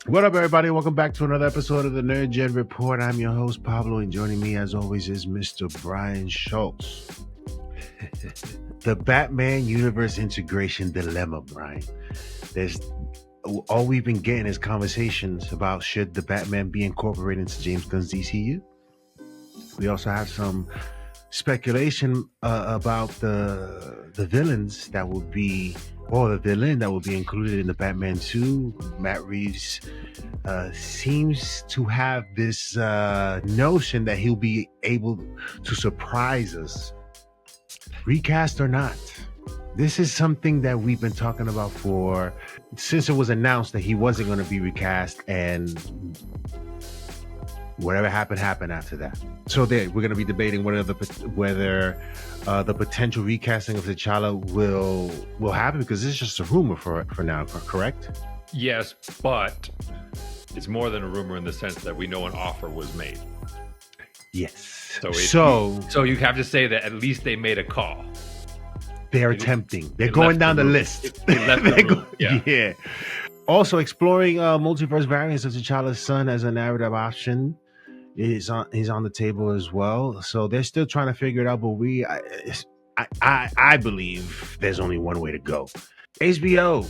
What up, everybody? Welcome back to another episode of the Nerd Gen Report. I'm your host, Pablo, and joining me, as always, is Mr. Brian Schultz. The Batman universe integration dilemma, Brian. All we've been getting is conversations about should the Batman be incorporated into James Gunn's DCU. We also have some speculation about the villains that will be, or the villain that will be included in the Batman 2. Matt Reeves seems to have this notion that he'll be able to surprise us, recast or not. This is something that we've been talking about since it was announced that he wasn't going to be recast, and whatever happened after that. So we're going to be debating whether the potential recasting of T'Challa will happen, because it's just a rumor for now, correct? Yes, but it's more than a rumor in the sense that we know an offer was made. Yes. So you have to say that at least they made a call. They're attempting. They're going down the list. They left the room. Yeah. Also, exploring multiverse variants of T'Challa's son as a narrative option is on the table as well. So they're still trying to figure it out, but I believe there's only one way to go. HBO,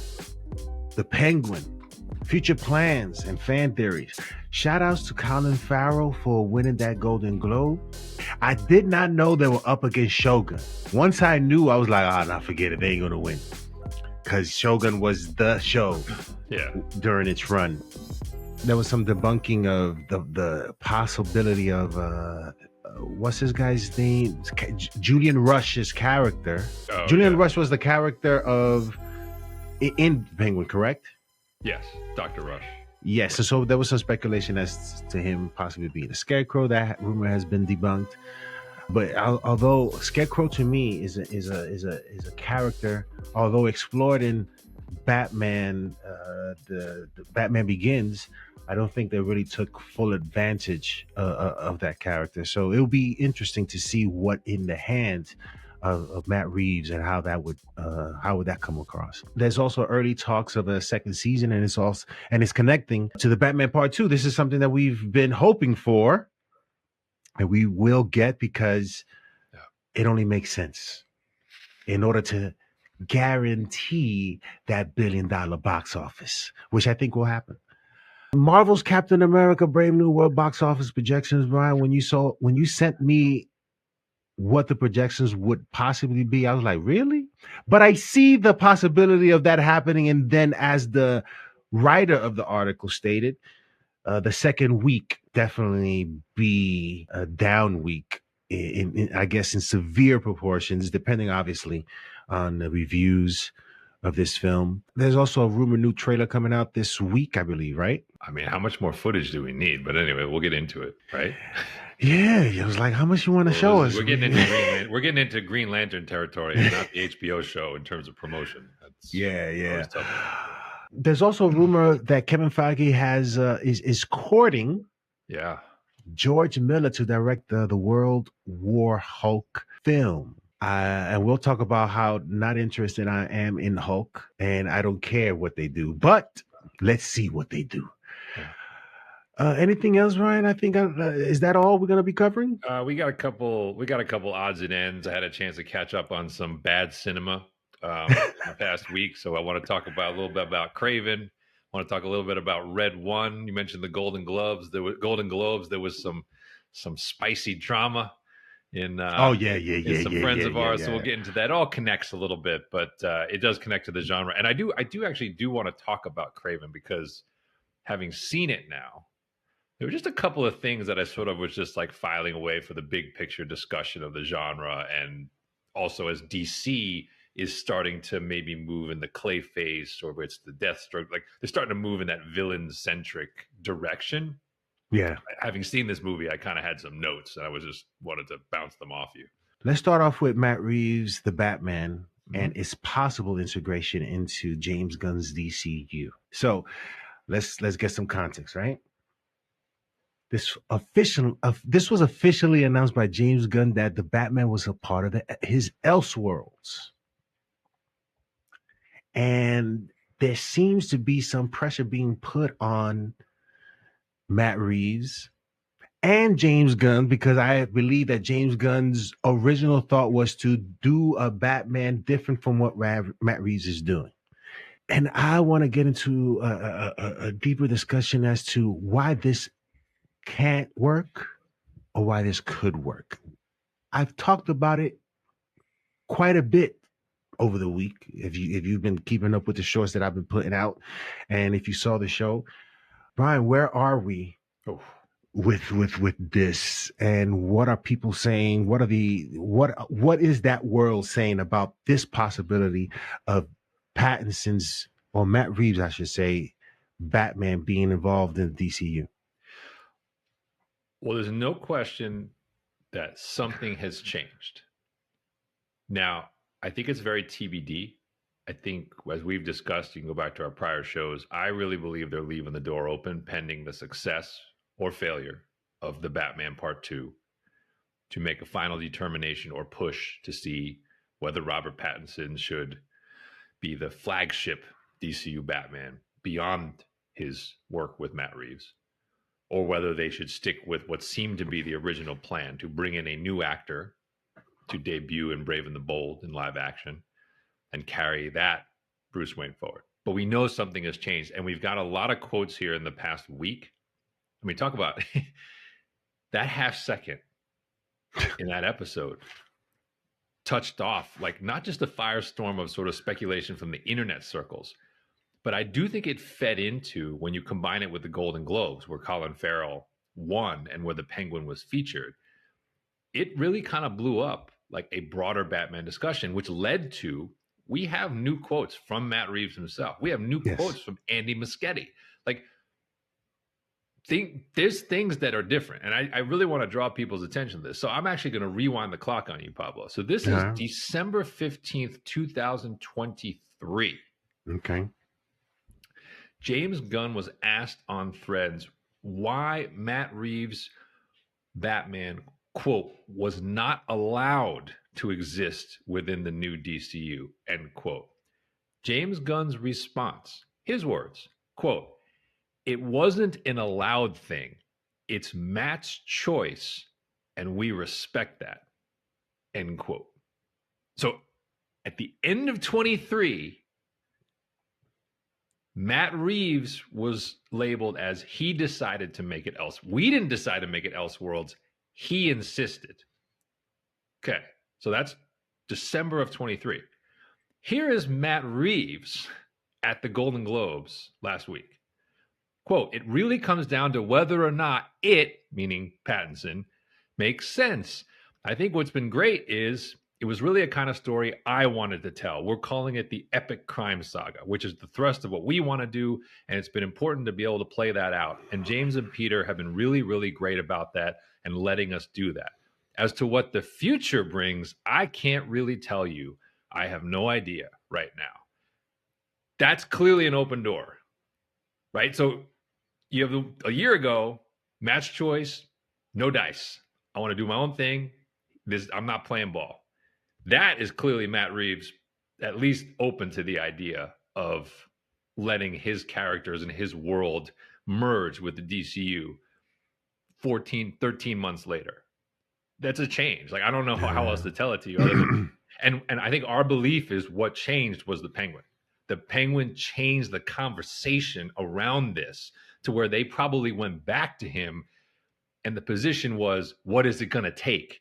The Penguin, future plans and fan theories. Shout outs to Colin Farrell for winning that Golden Globe. I did not know they were up against Shogun. Once I knew, I was like, nah, forget it. They ain't gonna win, because Shogun was the show during its run. There was some debunking of the possibility of what's this guy's name? Julian Rush's character. Julian Rush was the character in Penguin, correct? Yes, Dr. Rush. Yes, so there was some speculation as to him possibly being a Scarecrow. That rumor has been debunked. But although Scarecrow to me is a character, although explored in Batman, the Batman Begins, I don't think they really took full advantage of that character. So it'll be interesting to see what in the hands of Matt Reeves and how would that come across. There's also early talks of a second season, and it's connecting to the Batman Part 2. This is something that we've been hoping for, and we will get, because it only makes sense in order to guarantee that $1 billion box office, which I think will happen. Marvel's Captain America Brave New World box office projections, Brian, when you sent me what the projections would possibly be, I was like, really? But I see the possibility of that happening. And then, as the writer of the article stated, the second week definitely be a down week in I guess in severe proportions, depending obviously on the reviews of this film. There's also a rumored new trailer coming out this week, I believe, right? I mean, how much more footage do we need? But anyway, we'll get into it, right? Yeah, it was like, how much you want to show us? We're getting into Green Lantern territory, and not the HBO show in terms of promotion. Yeah. There's also a rumor that Kevin Feige is courting George Miller to direct the World War Hulk film. And we'll talk about how not interested I am in Hulk, and I don't care what they do, but let's see what they do. Anything else, Ryan? I think is that all we're going to be covering? We got a couple odds and ends. I had a chance to catch up on some bad cinema the past week, so I want to talk a little bit about Kraven. I want to talk a little bit about Red One. You mentioned the Golden Globes. There was some spicy drama in some friends of ours. So we'll get into that. It all connects a little bit, but it does connect to the genre. And I do actually want to talk about Kraven, because having seen it now, there were just a couple of things that I sort of was just like filing away for the big picture discussion of the genre. And also, as DC is starting to maybe move in the clay phase, or it's the Deathstroke, like they're starting to move in that villain centric direction. Yeah. Having seen this movie, I kind of had some notes, and I wanted to bounce them off you. Let's start off with Matt Reeves, the Batman, and its possible integration into James Gunn's DCU. So let's get some context, right? This was officially announced by James Gunn that the Batman was a part of his Elseworlds. And there seems to be some pressure being put on Matt Reeves and James Gunn, because I believe that James Gunn's original thought was to do a Batman different from what Matt Reeves is doing. And I want to get into a deeper discussion as to why this can't work or why this could work. I've talked about it quite a bit over the week. If you've been keeping up with the shorts that I've been putting out, and if you saw the show, Brian, where are we with this, and what are people saying? What is that world saying about this possibility of Pattinson's, or Matt Reeves, I should say, Batman being involved in the DCU? Well, there's no question that something has changed. Now, I think it's very TBD. I think, as we've discussed, you can go back to our prior shows, I really believe they're leaving the door open pending the success or failure of the Batman Part 2 to make a final determination or push to see whether Robert Pattinson should be the flagship DCU Batman beyond his work with Matt Reeves, or whether they should stick with what seemed to be the original plan to bring in a new actor to debut in Brave and the Bold in live action and carry that Bruce Wayne forward. But we know something has changed, and we've got a lot of quotes here in the past week. I mean, talk about that half second in that episode touched off like not just a firestorm of sort of speculation from the internet circles, but I do think it fed into, when you combine it with the Golden Globes, where Colin Farrell won and where the Penguin was featured, it really kind of blew up like a broader Batman discussion, which led to, we have new quotes from Matt Reeves himself. We have new quotes from Andy Muschietti. Like, there's things that are different. And I really want to draw people's attention to this. So I'm actually going to rewind the clock on you, Pablo. So this is December 15th, 2023. Okay. James Gunn was asked on Threads why Matt Reeves' Batman, quote, was not allowed to exist within the new DCU, end quote. James Gunn's response, his words, quote, "It wasn't an allowed thing. It's Matt's choice, and we respect that," end quote. So at the end of 23, Matt Reeves was labeled as he decided to make it else. We didn't decide to make it Elseworlds. He insisted. Okay, so that's December of 23. Here is Matt Reeves at the Golden Globes last week. Quote, "It really comes down to whether or not it," meaning Pattinson, "makes sense. I think what's been great is it was really a kind of story I wanted to tell. We're calling it the epic crime saga, which is the thrust of what we want to do, and it's been important to be able to play that out. And James and Peter have been really, really great about that and letting us do that. As to what the future brings, I can't really tell you. I have no idea right now." That's clearly an open door, right? So you have a year ago, Matt's choice, no dice. I want to do my own thing. I'm not playing ball. That is clearly Matt Reeves at least open to the idea of letting his characters and his world merge with the DCU 13 months later. That's a change. Like, I don't know how else to tell it to you. Other than, and I think our belief is what changed was the Penguin. The Penguin changed the conversation around this to where they probably went back to him, and the position was, what is it going to take?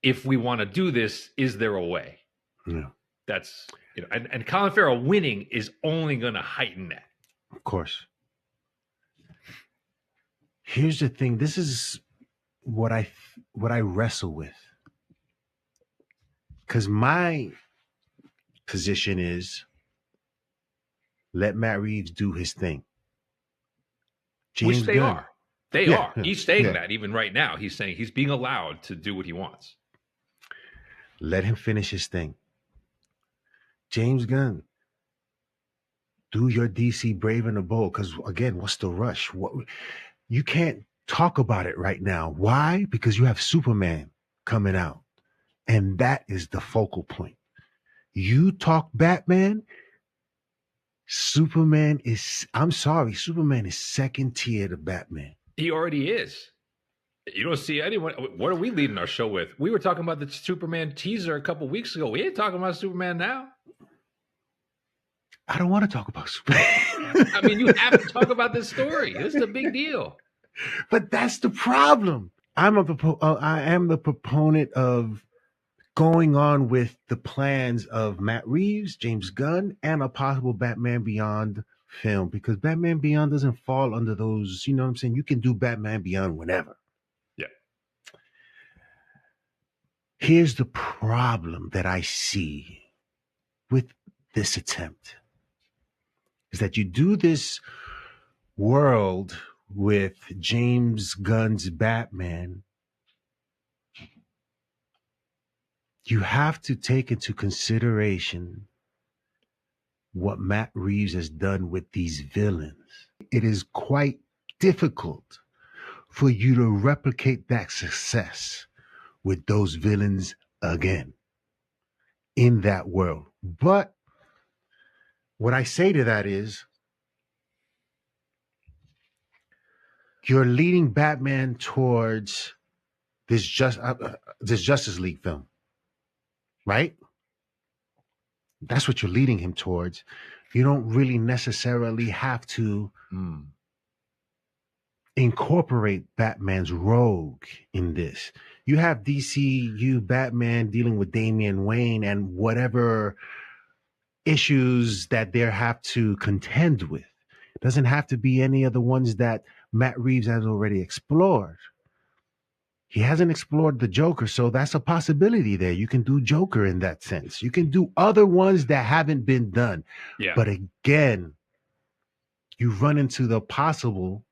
If we want to do this, is there a way? Yeah. That's, and Colin Farrell winning is only going to heighten that. Of course. Here's the thing. This is what I wrestle with. Because my position is, let Matt Reeves do his thing. Which they Gunn. are. They are. Yeah, he's saying that even right now. He's saying he's being allowed to do what he wants. Let him finish his thing. James Gunn, do your DC Brave and the Bold. Because again, what's the rush? You can't talk about it right now. Why? Because you have Superman coming out, and that is the focal point. You talk Batman, Superman is, I'm sorry, Superman is second tier to Batman. He already is. You don't see anyone. What are we leading our show with? We were talking about the Superman teaser a couple weeks ago. We ain't talking about Superman now. I don't want to talk about Superman. I mean, you have to talk about this story. This is a big deal. But that's the problem. I am the proponent of going on with the plans of Matt Reeves, James Gunn, and a possible Batman Beyond film, because Batman Beyond doesn't fall under those, you know what I'm saying? You can do Batman Beyond whenever. Yeah. Here's the problem that I see with this attempt is that you do this world with James Gunn's Batman. You have to take into consideration what Matt Reeves has done with these villains. It is quite difficult for you to replicate that success with those villains again in that world. But what I say to that is, you're leading Batman towards this Justice League film, right? That's what you're leading him towards. You don't really necessarily have to incorporate Batman's rogue in this. You have DCU Batman dealing with Damian Wayne and whatever issues that they have to contend with. It doesn't have to be any of the ones that Matt Reeves has already explored. He hasn't explored the Joker, so that's a possibility there. You can do Joker in that sense. You can do other ones that haven't been done. Yeah. But again, you run into the possible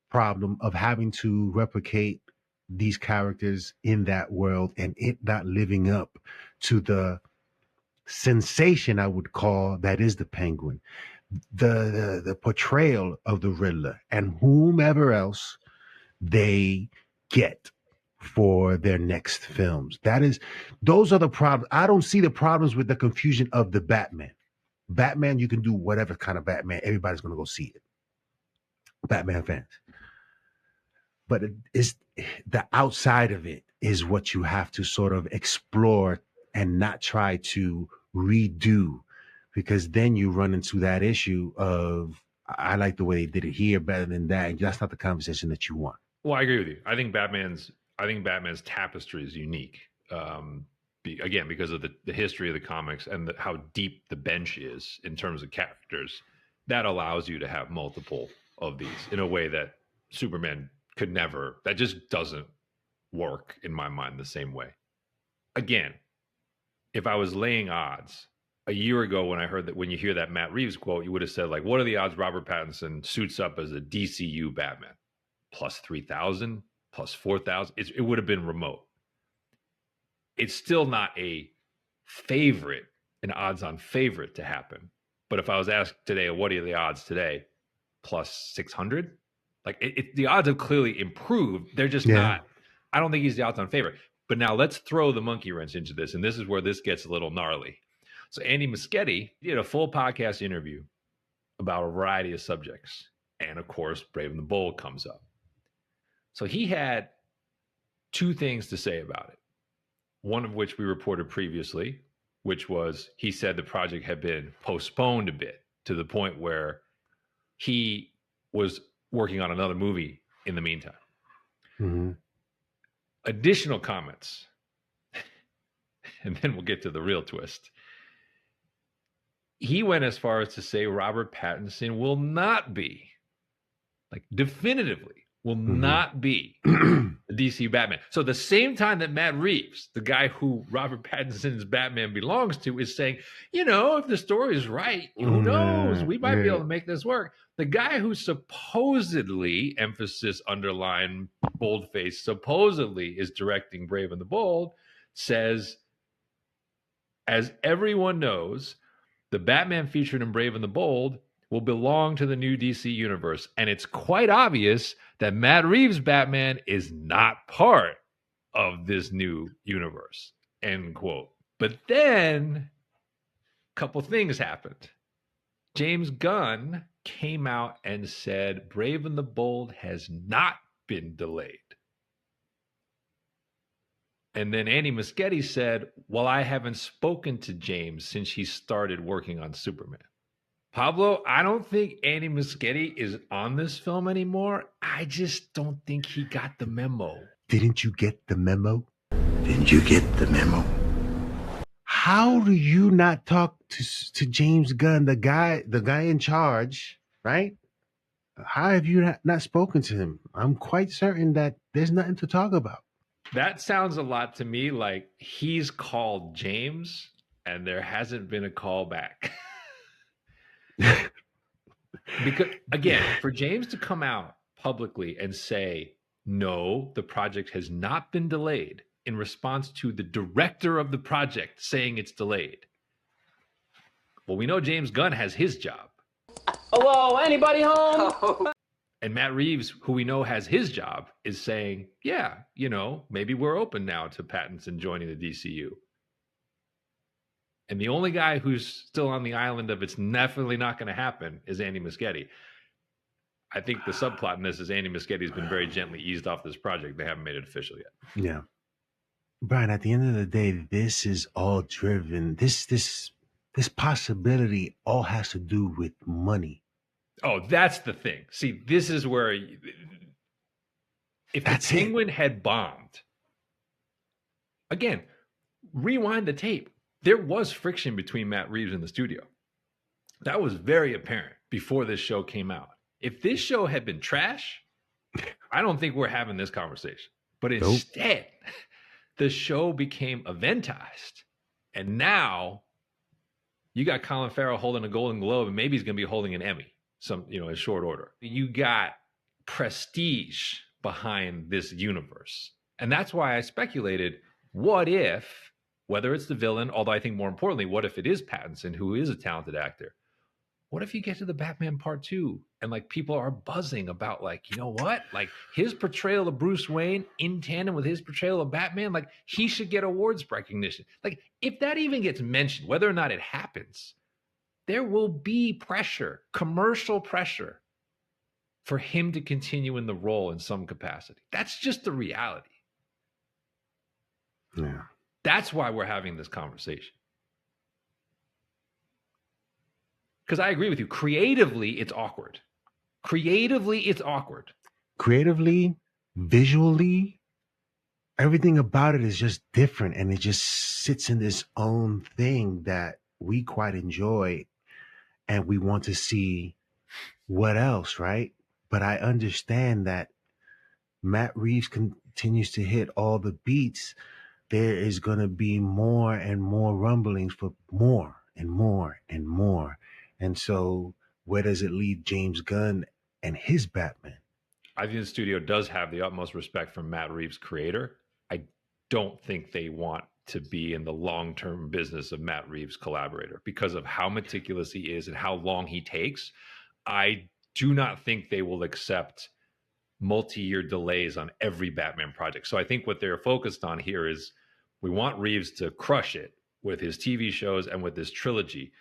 problem of having to replicate these characters in that world and it not living up to the sensation, I would call, that is the Penguin. The portrayal of the Riddler and whomever else they get for their next films. Those are the problems. I don't see the problems with the confusion of the Batman. Batman, you can do whatever kind of Batman. Everybody's going to go see it. Batman fans. But it is the outside of it is what you have to sort of explore and not try to redo, because then you run into that issue of, I like the way they did it here better than that. And that's not the conversation that you want. Well, I agree with you. I think Batman's tapestry is unique. Again, because of the history of the comics and how deep the bench is in terms of characters, that allows you to have multiple of these in a way that Superman could never. That just doesn't work in my mind the same way. Again, if I was laying odds a year ago when you hear that Matt Reeves quote, you would have said, like, what are the odds Robert Pattinson suits up as a DCU Batman? Plus 3,000, plus 4,000. It would have been remote. It's still not an odds-on favorite to happen. But if I was asked today, what are the odds today? Plus 600? Like, the odds have clearly improved. They're just not. I don't think he's the odds-on favorite. But now let's throw the monkey wrench into this, and this is where this gets a little gnarly. So Andy Muschietti did a full podcast interview about a variety of subjects. And, of course, Brave and the Bold comes up. So he had two things to say about it. One of which we reported previously, which was he said the project had been postponed a bit to the point where he was working on another movie in the meantime. Mm-hmm. Additional comments, and then we'll get to the real twist. He went as far as to say Robert Pattinson will not be, like definitively, will not be the DC Batman. So the same time that Matt Reeves, the guy who Robert Pattinson's Batman belongs to, is saying, if the story is right, who knows? We might be able to make this work. The guy who supposedly, emphasis underline, boldface, supposedly is directing Brave and the Bold, says, as everyone knows, the Batman featured in Brave and the Bold will belong to the new DC universe. And it's quite obvious that Matt Reeves' Batman is not part of this new universe, end quote. But then a couple things happened. James Gunn came out and said Brave and the Bold has not been delayed. And then Andy Muschietti said, well, I haven't spoken to James since he started working on Superman. Pablo, I don't think Andy Muschietti is on this film anymore. I just don't think he got the memo. Didn't you get the memo? Didn't you get the memo? How do you not talk to James Gunn, the guy in charge, right? How have you not spoken to him? I'm quite certain that there's nothing to talk about. That sounds a lot to me like he's called James and there hasn't been a call back. Because, again, for James to come out publicly and say, no, the project has not been delayed in response to the director of the project saying it's delayed. Well, we know James Gunn has his job. Hello, anybody home? And Matt Reeves, who we know has his job, is saying, yeah, you know, maybe we're open now to Pattinson joining the DCU. And the only guy who's still on the island of it's definitely not going to happen is Andy Muschietti. I think the subplot in this is Andy Muschietti has been very gently eased off this project. They haven't made it official yet. Yeah. Brian, at the end of the day, this is all driven. This possibility all has to do with money. Oh, that's the thing. See, this is where if the Penguin had bombed, again, rewind the tape. There was friction between Matt Reeves and the studio. That was very apparent before this show came out. If this show had been trash, I don't think we're having this conversation. But instead, the show became eventized. And now you got Colin Farrell holding a Golden Globe, and maybe he's going to be holding an Emmy, in short order. You got prestige behind this universe. And that's why I speculated, what if, whether it's the villain, although I think more importantly, what if it is Pattinson, who is a talented actor? What if you get to the Batman Part 2 and people are buzzing about you know what? His portrayal of Bruce Wayne in tandem with his portrayal of Batman, he should get awards recognition. If that even gets mentioned, whether or not it happens, there will be pressure, commercial pressure for him to continue in the role in some capacity. That's just the reality. Yeah. That's why we're having this conversation. Because I agree with you. Creatively, it's awkward. Creatively, visually, everything about it is just different. And it just sits in this own thing that we quite enjoy. And we want to see what else, right? But I understand that Matt Reeves continues to hit all the beats. There is going to be more and more rumblings for more and more and more. And so where does it leave James Gunn and his Batman? I think the studio does have the utmost respect for Matt Reeves' creator. I don't think they want to be in the long-term business of Matt Reeves' collaborator because of how meticulous he is and how long he takes. I do not think they will accept multi-year delays on every Batman project. So I think what they're focused on here is we want Reeves to crush it with his TV shows and with this trilogy.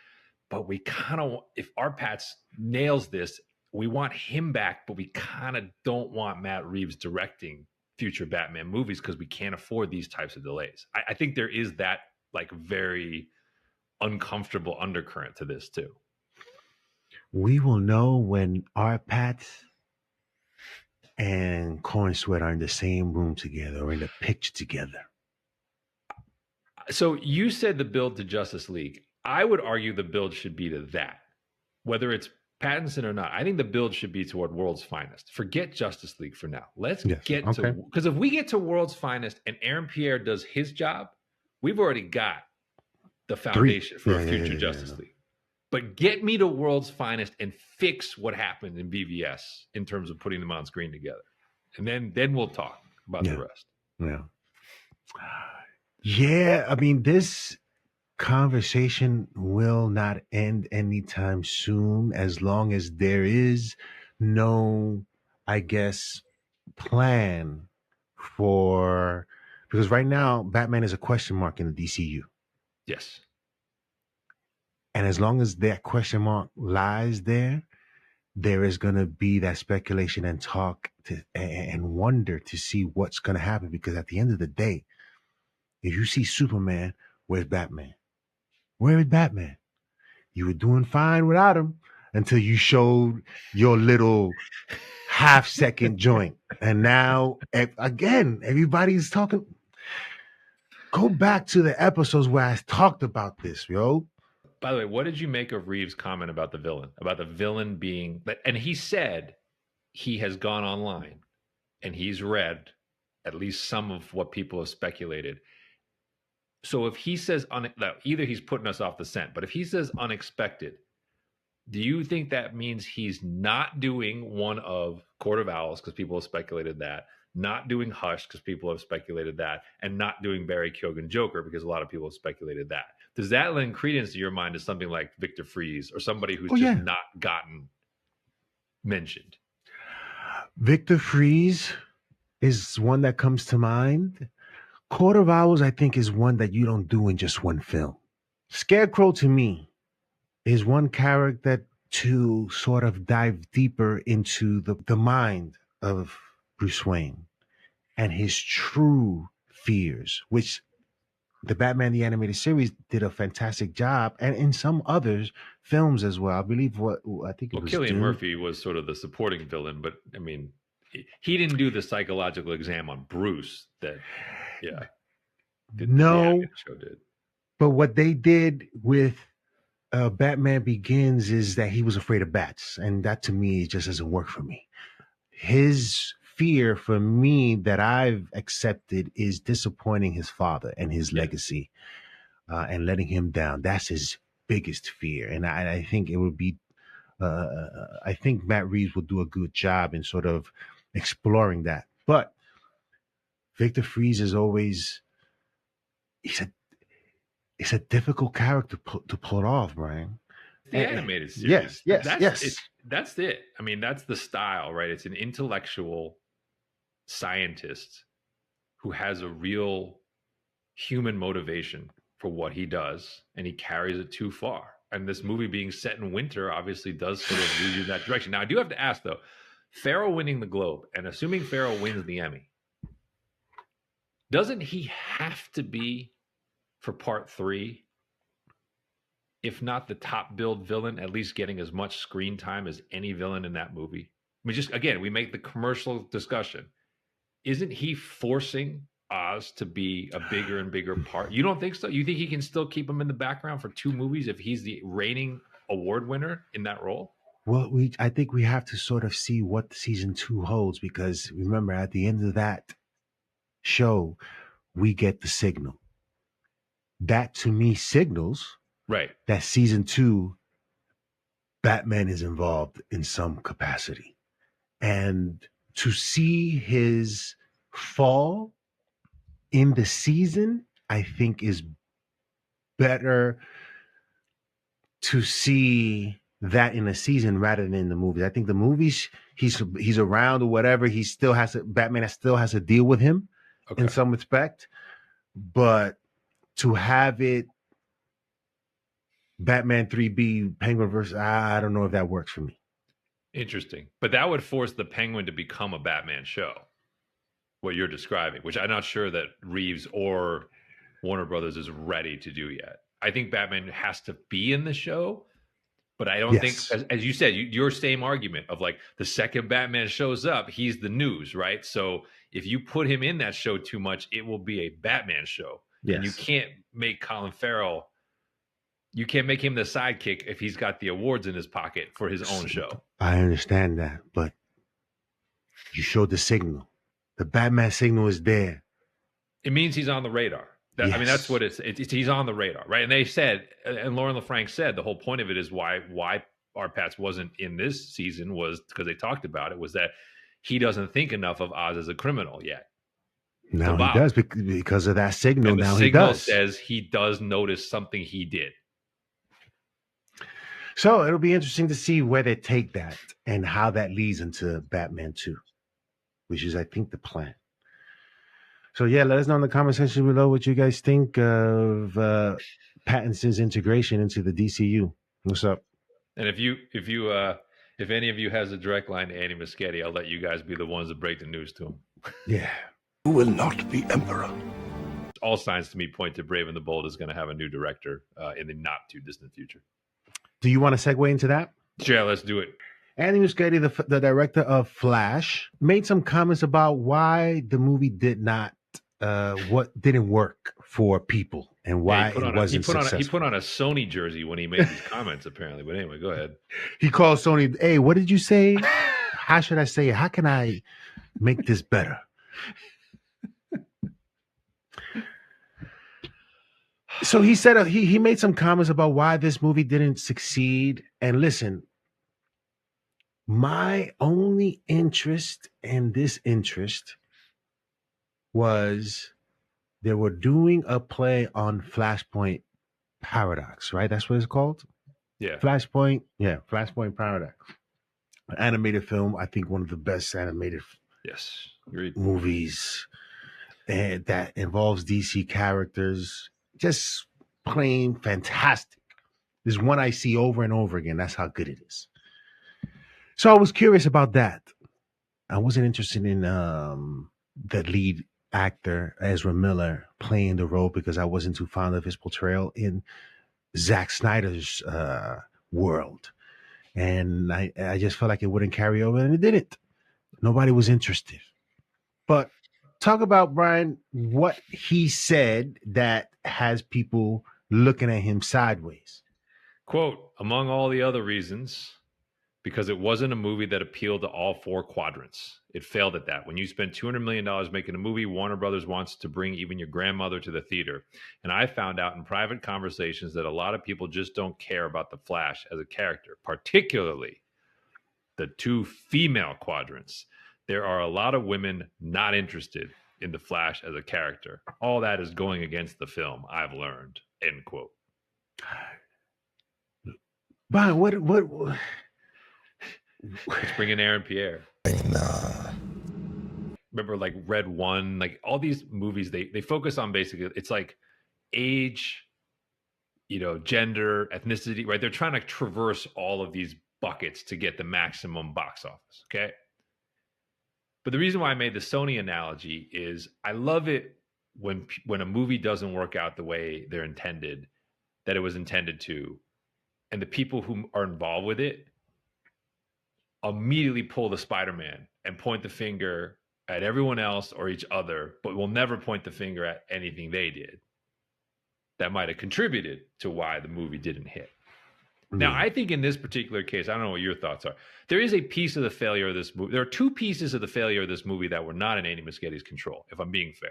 But we kind of, if our Pats nails this, we want him back, but we kind of don't want Matt Reeves directing future Batman movies because we can't afford these types of delays. I think there is that very uncomfortable undercurrent to this too. We will know when our Pats and Corn Sweat are in the same room together or in the picture together. So you said the build to Justice League. I would argue the build should be to that, whether it's Pattinson or not. I think the build should be toward World's Finest. Forget Justice League for now. Let's get to, because if we get to World's Finest and Aaron Pierre does his job, we've already got the foundation for a future Justice League. But get me to World's Finest and fix what happened in BVS in terms of putting them on screen together. And then we'll talk about the rest. Yeah. Yeah. I mean, this conversation will not end anytime soon as long as there is no, I guess, plan for, because right now Batman is a question mark in the DCU. Yes. And as long as that question mark lies there, there is going to be that speculation and talk and wonder to see what's going to happen. Because at the end of the day, if you see Superman, where's Batman? Where is Batman? You were doing fine without him until you showed your little half-second joint. And now, again, everybody's talking. Go back to the episodes where I talked about this, yo. By the way, what did you make of Reeves' comment about the villain? About the villain being, and he said he has gone online and he's read at least some of what people have speculated. So if he says, either he's putting us off the scent, but if he says unexpected, do you think that means he's not doing one of Court of Owls because people have speculated that, not doing Hush because people have speculated that, and not doing Barry Keoghan Joker because a lot of people have speculated that? Does that lend credence to your mind to something like Victor Fries or somebody who's not gotten mentioned? Victor Fries is one that comes to mind. Court of Owls, I think, is one that you don't do in just one film. Scarecrow, to me, is one character to sort of dive deeper into the mind of Bruce Wayne and his true fears, which the Batman the Animated Series did a fantastic job, and in some others films as well. I believe Cillian Murphy was sort of the supporting villain, but I mean, he didn't do the psychological exam on Bruce that, no, show did. But what they did with Batman Begins is that he was afraid of bats, and that to me just doesn't work for me. His fear for me that I've accepted is disappointing his father and his legacy and letting him down. That's his biggest fear. And I think it would be, I think Matt Reeves will do a good job in sort of exploring that. But Victor Fries is always, it's a difficult character to pull off, Brian. The animated series. Yes. That's it. I mean, that's the style, right? It's an intellectual scientist who has a real human motivation for what he does, and he carries it too far. And this movie being set in winter obviously does sort of lead you in that direction. Now, I do have to ask, though, Farrell winning the Globe, and assuming Farrell wins the Emmy, doesn't he have to be, for part 3, if not the top billed villain, at least getting as much screen time as any villain in that movie? I mean, just again, we make the commercial discussion. Isn't he forcing Oz to be a bigger and bigger part? You don't think so? You think he can still keep him in the background for 2 movies if he's the reigning award winner in that role? Well, I think we have to sort of see what season 2 holds, because remember, at the end of that show, we get the signal. That to me signals that season 2, Batman is involved in some capacity. And to see his fall in the season, I think is better to see that in a season rather than in the movies. I think the movies, he's around or whatever, Batman still has to deal with him in some respect. But to have it Batman 3B, Penguin versus, I don't know if that works for me. Interesting. But that would force the Penguin to become a Batman show, what you're describing, which I'm not sure that Reeves or Warner Brothers is ready to do yet. I think Batman has to be in the show, but I don't think, as you said, your same argument of like the second Batman shows up, he's the news, right? So if you put him in that show too much, it will be a Batman show. Yes. And you can't make Colin Farrell, you can't make him the sidekick if he's got the awards in his pocket for his own show. I understand that, but you showed the signal. The Batman signal is there. It means he's on the radar. I mean, that's what it's he's on the radar, right? And they said, and Lauren LaFranc said, the whole point of it is why Art Pats wasn't in this season was because they talked about it, was that he doesn't think enough of Oz as a criminal yet. Now he does because of that signal. And now the he does. Signal says he does notice something he did. So it'll be interesting to see where they take that and how that leads into Batman 2, which is, I think, the plan. So yeah, let us know in the comment section below what you guys think of Pattinson's integration into the DCU. What's up? And if any of you has a direct line to Andy Muschietti, I'll let you guys be the ones that break the news to him. Yeah. You will not be emperor. All signs to me point to Brave and the Bold is going to have a new director in the not too distant future. Do you want to segue into that? Yeah, let's do it. Andy Muschietti, the director of Flash, made some comments about why the movie what didn't work for people and why it wasn't successful. He put on a Sony jersey when he made these comments, apparently. But anyway, go ahead. He called Sony, hey, what did you say? How should I say it? How can I make this better? So he said he made some comments about why this movie didn't succeed. And listen, my only interest in this interest was they were doing a play on Flashpoint Paradox, right? That's what it's called? Yeah. Flashpoint Paradox. An animated film, I think one of the best animated movies that involves DC characters. Just plain fantastic. There's one I see over and over again. That's how good it is. So I was curious about that. I wasn't interested in the lead actor, Ezra Miller, playing the role because I wasn't too fond of his portrayal in Zack Snyder's world. And I just felt like it wouldn't carry over, and it didn't. Nobody was interested. But talk about, Brian, what he said that has people looking at him sideways. Quote, among all the other reasons, because it wasn't a movie that appealed to all four quadrants. It failed at that. When you spend $200 million making a movie, Warner Brothers wants to bring even your grandmother to the theater. And I found out in private conversations that a lot of people just don't care about the Flash as a character, particularly the two female quadrants. There are a lot of women not interested in the Flash as a character. All that is going against the film, I've learned, end quote. Brian, what? Let's bring in Aaron Pierre. Remember, like Red One, like all these movies, they focus on basically, it's like age, gender, ethnicity, right? They're trying to traverse all of these buckets to get the maximum box office, okay? But the reason why I made the Sony analogy is I love it when a movie doesn't work out the way they're intended, that it was intended to, and the people who are involved with it immediately pull the Spider-Man and point the finger at everyone else or each other, but will never point the finger at anything they did that might have contributed to why the movie didn't hit. Now, I think in this particular case, I don't know what your thoughts are. There is a piece of the failure of this movie. There are two pieces of the failure of this movie that were not in Andy Muschietti's control, if I'm being fair.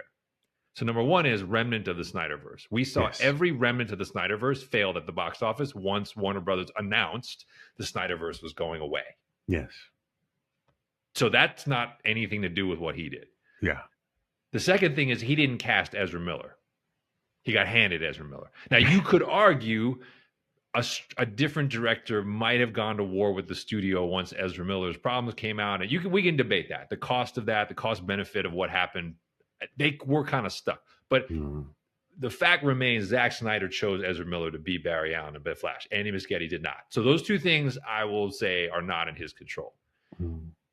So number one is remnant of the Snyderverse. We saw every remnant of the Snyderverse failed at the box office once Warner Brothers announced the Snyderverse was going away. Yes. So that's not anything to do with what he did. Yeah. The second thing is he didn't cast Ezra Miller. He got handed Ezra Miller. Now, you could argue a different director might have gone to war with the studio once Ezra Miller's problems came out. And we can debate that. The cost of that, the cost benefit of what happened, they were kind of stuck. But the fact remains, Zack Snyder chose Ezra Miller to be Barry Allen and Flash. Andy Muschietti did not. So those two things, I will say, are not in his control.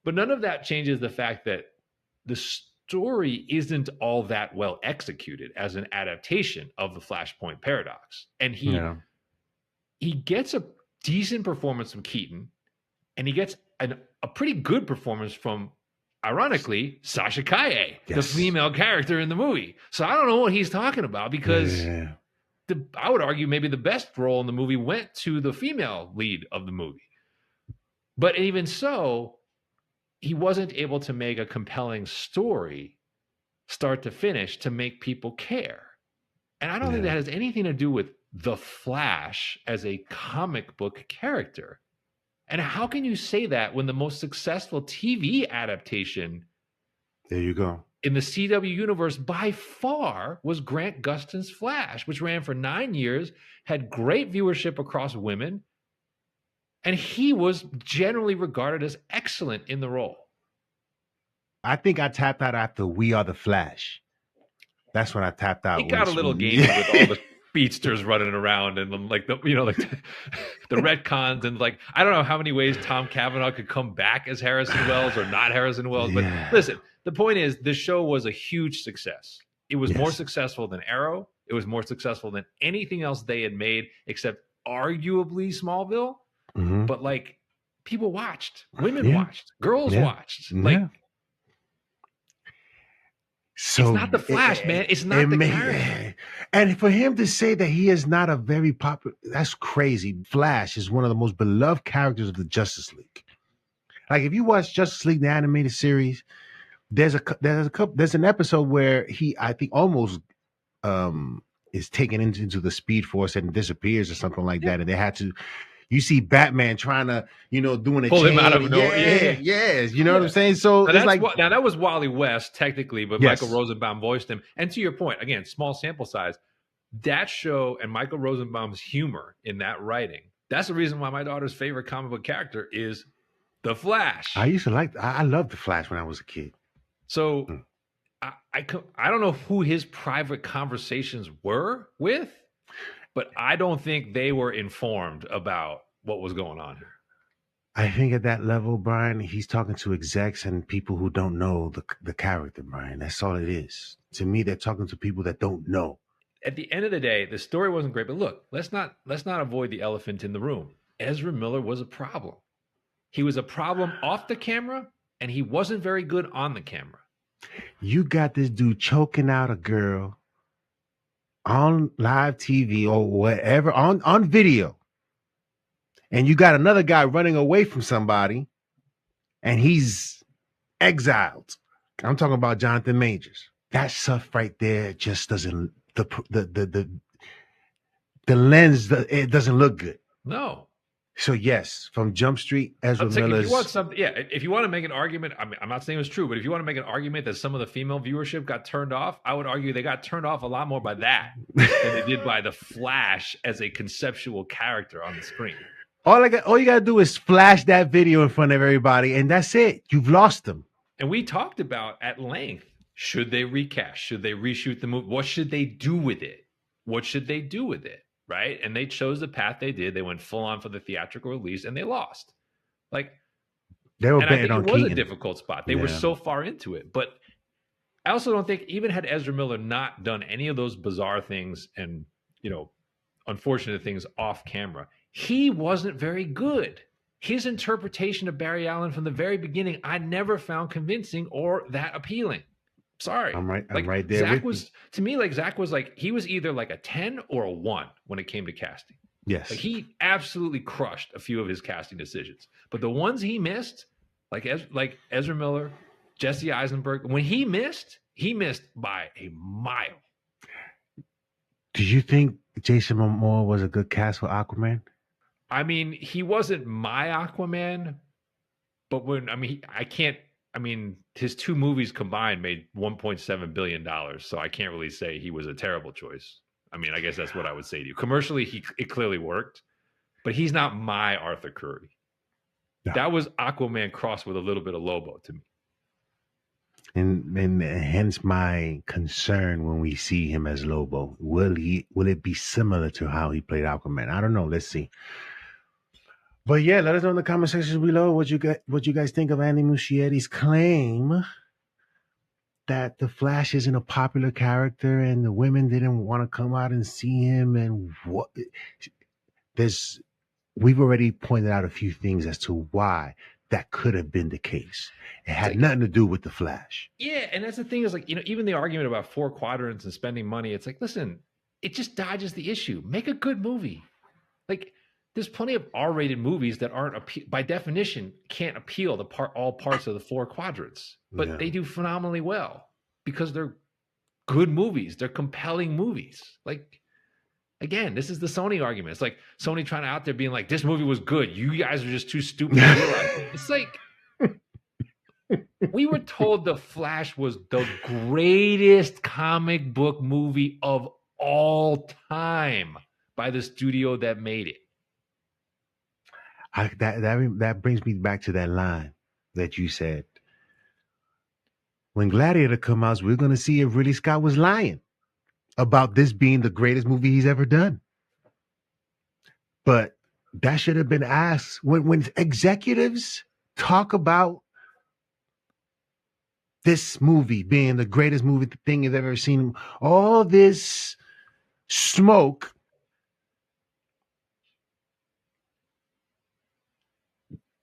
But none of that changes the fact that the story isn't all that well executed as an adaptation of the Flashpoint Paradox. And he gets a decent performance from Keaton, and he gets a pretty good performance from, ironically, Sasha Calle, the female character in the movie. So I don't know what he's talking about, because I would argue maybe the best role in the movie went to the female lead of the movie. But even so, he wasn't able to make a compelling story start to finish to make people care. And I don't think that has anything to do with the Flash as a comic book character. And how can you say that when the most successful TV adaptation there you go in the CW universe by far was Grant Gustin's Flash, which ran for 9 years, had great viewership across women, and he was generally regarded as excellent in the role. I think I tapped out after We Are the Flash. That's when I tapped out. It got a little gamey with all the speedsters running around and like the the retcons and like I don't know how many ways Tom Cavanaugh could come back as Harrison Wells or not Harrison Wells. But listen, the point is the show was a huge success. It was more successful than Arrow. It was more successful than anything else they had made, except arguably Smallville. But like people watched, women watched, girls watched. Like so it's not the Flash, man. It's not the character. And for him to say that he is not a very popular, that's crazy. Flash is one of the most beloved characters of the Justice League. Like if you watch Justice League, the animated series, there's an episode where he, I think, almost is taken into the Speed Force and disappears or something like that, and they had to. You see Batman trying to, doing a pull chain. him out of nowhere. Yes, you know what I'm saying. So now it's like now that was Wally West technically, but Michael Rosenbaum voiced him. And to your point, again, small sample size. That show and Michael Rosenbaum's humor in that writing. That's the reason why my daughter's favorite comic book character is the Flash. I loved the Flash when I was a kid. So I don't know who his private conversations were with, but I don't think they were informed about what was going on here. I think at that level, Brian, he's talking to execs and people who don't know the character, Brian. That's all it is. To me, they're talking to people that don't know. At the end of the day, the story wasn't great, but look, let's not avoid the elephant in the room. Ezra Miller was a problem. He was a problem off the camera, and he wasn't very good on the camera. You got this dude choking out a girl on live TV or whatever, on video. And you got another guy running away from somebody, and he's exiled. I'm talking about Jonathan Majors. That stuff right there just doesn't, the lens, it doesn't look good. No. So yes, from Jump Street, Ezra Miller's. If you want something, if you want to make an argument, I mean, I'm not saying it's true, but if you want to make an argument that some of the female viewership got turned off, I would argue they got turned off a lot more by that than they did by the Flash as a conceptual character on the screen. All you gotta do is flash that video in front of everybody, and that's it. You've lost them. And we talked about at length: should they recast? Should they reshoot the movie? What should they do with it? What should they do with it? Right. And they chose the path they did. They went full on for the theatrical release and they lost. Like, they were betting on it was Keaton. a difficult spot. They were so far into it. But I also don't think, even had Ezra Miller not done any of those bizarre things and, unfortunate things off camera, he wasn't very good. His interpretation of Barry Allen from the very beginning, I never found convincing or that appealing. Sorry. I'm right there. Zach was, to me, like Zach was like, he was either like a 10 or a 1 when it came to casting. Yes. Like he absolutely crushed a few of his casting decisions. But the ones he missed, like Ezra Miller, Jesse Eisenberg, when he missed by a mile. Do you think Jason Momoa was a good cast for Aquaman? I mean, he wasn't my Aquaman, but his 2 movies combined made $1.7 billion. So I can't really say he was a terrible choice. I mean, I guess that's what I would say to you. Commercially, it clearly worked, but he's not my Arthur Curry. No. That was Aquaman crossed with a little bit of Lobo to me. And hence my concern when we see him as Lobo. Will it be similar to how he played Aquaman? I don't know. Let's see. But yeah, let us know in the comment section below what you guys think of Andy Muschietti's claim that the Flash isn't a popular character and the women didn't want to come out and see him, and what we've already pointed out a few things as to why that could have been the case. It had nothing to do with the Flash. Yeah, and that's the thing is like, even the argument about 4 quadrants and spending money, it's like, listen, it just dodges the issue. Make a good movie. Like, there's plenty of R-rated movies that aren't, by definition, can't appeal to all parts of the 4 quadrants, but they do phenomenally well because they're good movies. They're compelling movies. Like, again, this is the Sony argument. It's like Sony trying to out there being like, this movie was good. You guys are just too stupid to realize it. It's like, we were told The Flash was the greatest comic book movie of all time by the studio that made it. That brings me back to that line that you said. When Gladiator comes out, we're going to see if Ridley Scott was lying. about this being the greatest movie he's ever done. But that should have been asked when executives talk about this movie being the greatest movie thing you've ever seen. All this smoke.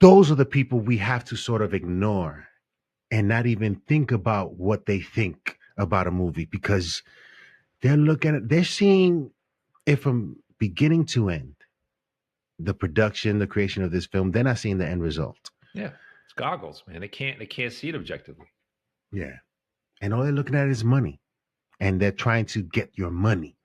Those are the people we have to sort of ignore and not even think about what they think about a movie, because they're seeing it from beginning to end. The production, the creation of this film, they're not seeing the end result. Yeah, it's goggles, man. They can't see it objectively. Yeah, and all they're looking at is money, and they're trying to get your money.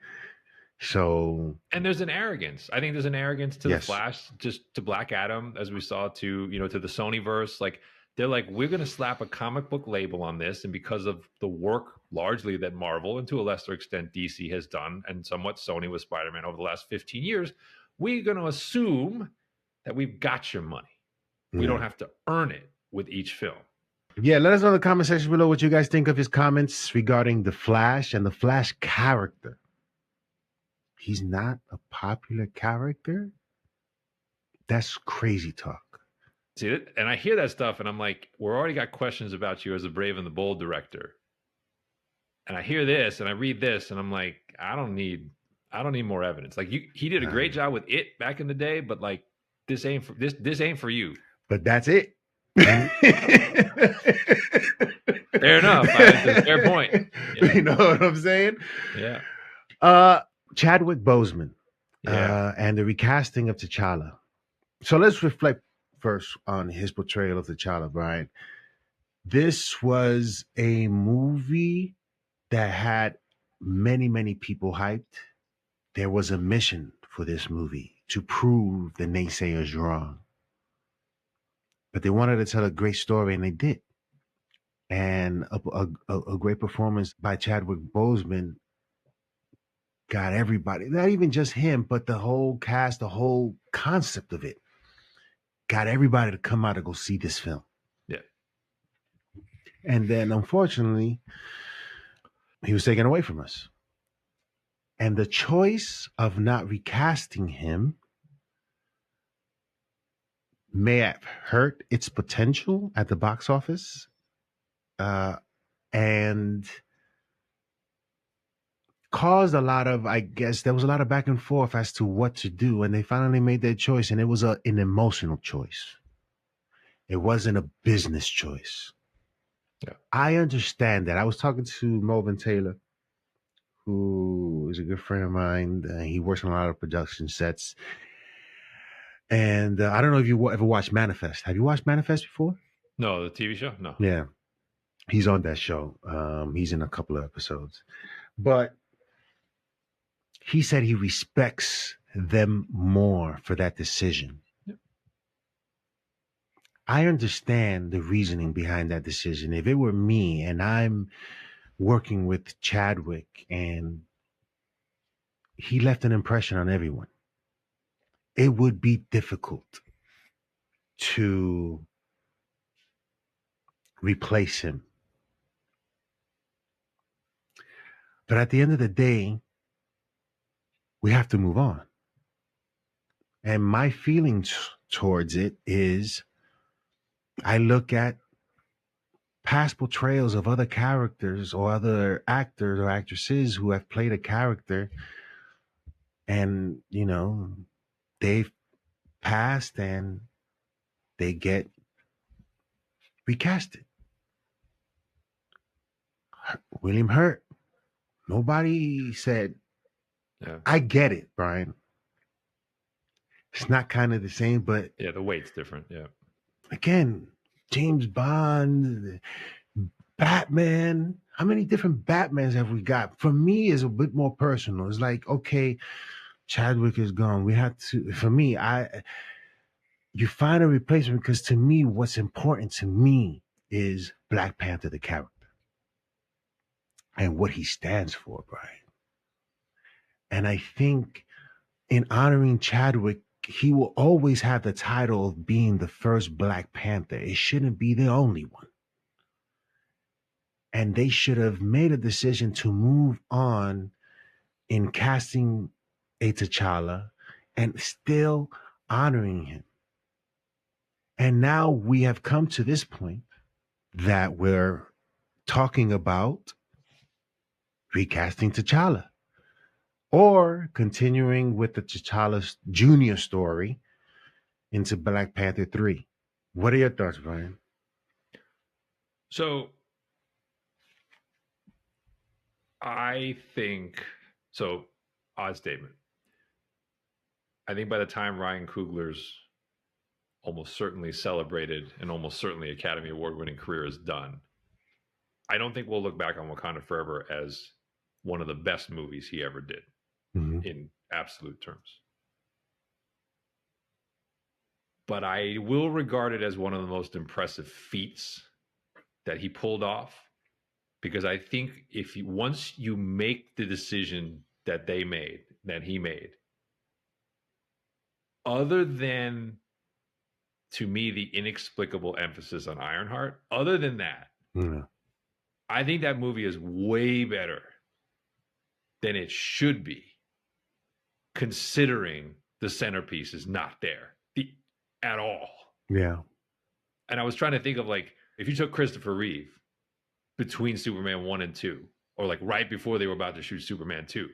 So, and there's an arrogance. I think there's an arrogance to Yes. the Flash, just to Black Adam, as we saw, to the Sonyverse. Like, they're like, we're going to slap a comic book label on this, and because of the work largely that Marvel and to a lesser extent DC has done, and somewhat Sony with Spider-Man over the last 15 years, we're going to assume that we've got your money. We don't have to earn it with each film. Yeah, let us know in the comment section below what you guys think of his comments regarding the Flash and the Flash character. He's not a popular character? That's crazy talk. See it? And I hear that stuff, and I'm like, we're already got questions about you as a Brave and the Bold director. And I hear this, and I read this, and I'm like, I don't need more evidence. Like, he did a great job with It back in the day, but like, this ain't for you. But that's it. Fair enough. Fair point. Yeah. You know what I'm saying? Yeah. Chadwick Boseman. Yeah. And the recasting of T'Challa. So let's reflect first on his portrayal of T'Challa, Brian. This was a movie that had many, many people hyped. There was a mission for this movie to prove the naysayers wrong. But they wanted to tell a great story, and they did. And a great performance by Chadwick Boseman got everybody, not even just him, but the whole cast, the whole concept of it, got everybody to come out to go see this film. Yeah. And then, unfortunately, he was taken away from us. And the choice of not recasting him may have hurt its potential at the box office. And caused a lot of, I guess, there was a lot of back and forth as to what to do. And they finally made their choice. And it was an emotional choice. It wasn't a business choice. Yeah. I understand that. I was talking to Melvin Taylor, who is a good friend of mine. He works on a lot of production sets. And I don't know if you ever watched Manifest. Have you watched Manifest before? No, the TV show? No. Yeah. He's on that show. He's in a couple of episodes. But he said he respects them more for that decision. Yep. I understand the reasoning behind that decision. If it were me and I'm working with Chadwick and he left an impression on everyone, it would be difficult to replace him. But at the end of the day, we have to move on. And my feelings towards it is, I look at past portrayals of other characters or other actors or actresses who have played a character, and, you know, they've passed and they get recasted. William Hurt. Nobody said, Yeah. I get it, Brian. It's not kind of the same, but Yeah, the weight's different. Yeah. again, James Bond, Batman. How many different Batmans have we got? For me, it's a bit more personal. It's like, okay, Chadwick is gone. We have to, for me, you find a replacement, because to me, what's important to me is Black Panther, the character, and what he stands for, Brian. And I think in honoring Chadwick, he will always have the title of being the first Black Panther. It shouldn't be the only one. And they should have made a decision to move on in casting a T'Challa and still honoring him. And now we have come to this point that we're talking about recasting T'Challa or continuing with the T'Challa Junior story into Black Panther 3. What are your thoughts, Brian? So I think, odd statement. I think by the time Ryan Coogler's almost certainly celebrated and almost certainly Academy Award winning career is done, I don't think we'll look back on Wakanda Forever as one of the best movies he ever did in absolute terms. But I will regard it as one of the most impressive feats that he pulled off, because I think once you make the decision that he made, other than, to me, the inexplicable emphasis on Ironheart, other than that, I think that movie is way better than it should be, considering the centerpiece is not there at all. Yeah. And I was trying to think of, like, if you took Christopher Reeve between Superman 1 and 2, or like right before they were about to shoot Superman 2,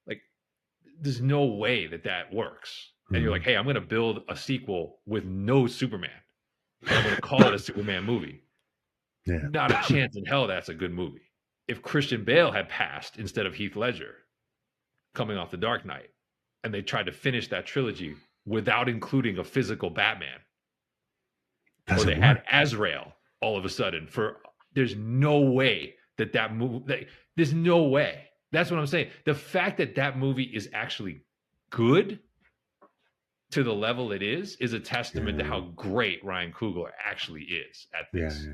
like, there's no way that works. And you're like, hey, I'm going to build a sequel with no Superman. I'm going to call it a Superman movie. Yeah. Not a chance in hell that's a good movie. If Christian Bale had passed instead of Heath Ledger coming off The Dark Knight, and they tried to finish that trilogy without including a physical Batman, or they had Azrael all of a sudden, there's no way that movie, there's no way. That's what I'm saying. The fact that movie is actually good to the level it is a testament to how great Ryan Coogler actually is at this.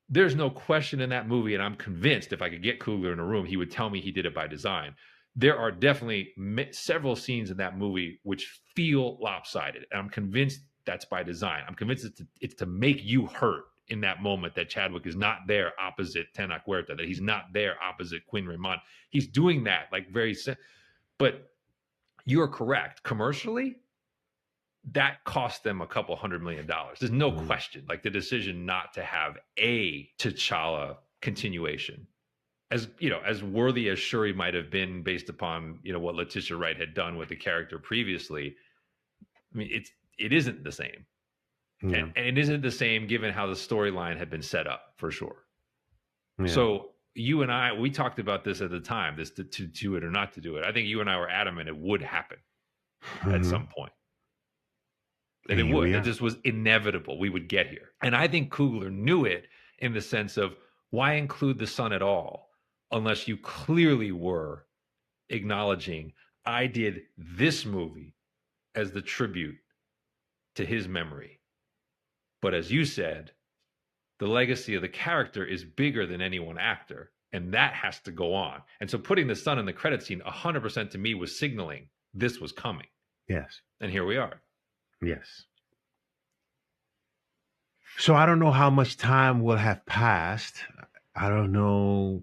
There's no question in that movie, and I'm convinced if I could get Coogler in a room, he would tell me he did it by design. There are definitely several scenes in that movie which feel lopsided, and I'm convinced that's by design. I'm convinced it's to make you hurt in that moment that Chadwick is not there opposite Tenoch Huerta, that he's not there opposite Quinn Raymond. He's doing that like but you're correct. Commercially, that cost them a couple $100 million. There's no question. Like, the decision not to have a T'Challa continuation, as you know, as worthy as Shuri might have been based upon, you know, what Letitia Wright had done with the character previously. I mean, it isn't the same. And it isn't the same given how the storyline had been set up, for sure. Yeah. So you and I, we talked about this at the time, this to do it or not to do it. I think you and I were adamant it would happen at some point. And it would. It just was inevitable. We would get here. And I think Coogler knew it, in the sense of, why include the son at all unless you clearly were acknowledging, I did this movie as the tribute to his memory. But as you said, the legacy of the character is bigger than any one actor, and that has to go on. And so putting the son in the credit scene 100% to me was signaling this was coming. Yes. And here we are. Yes. So I don't know how much time will have passed. I don't know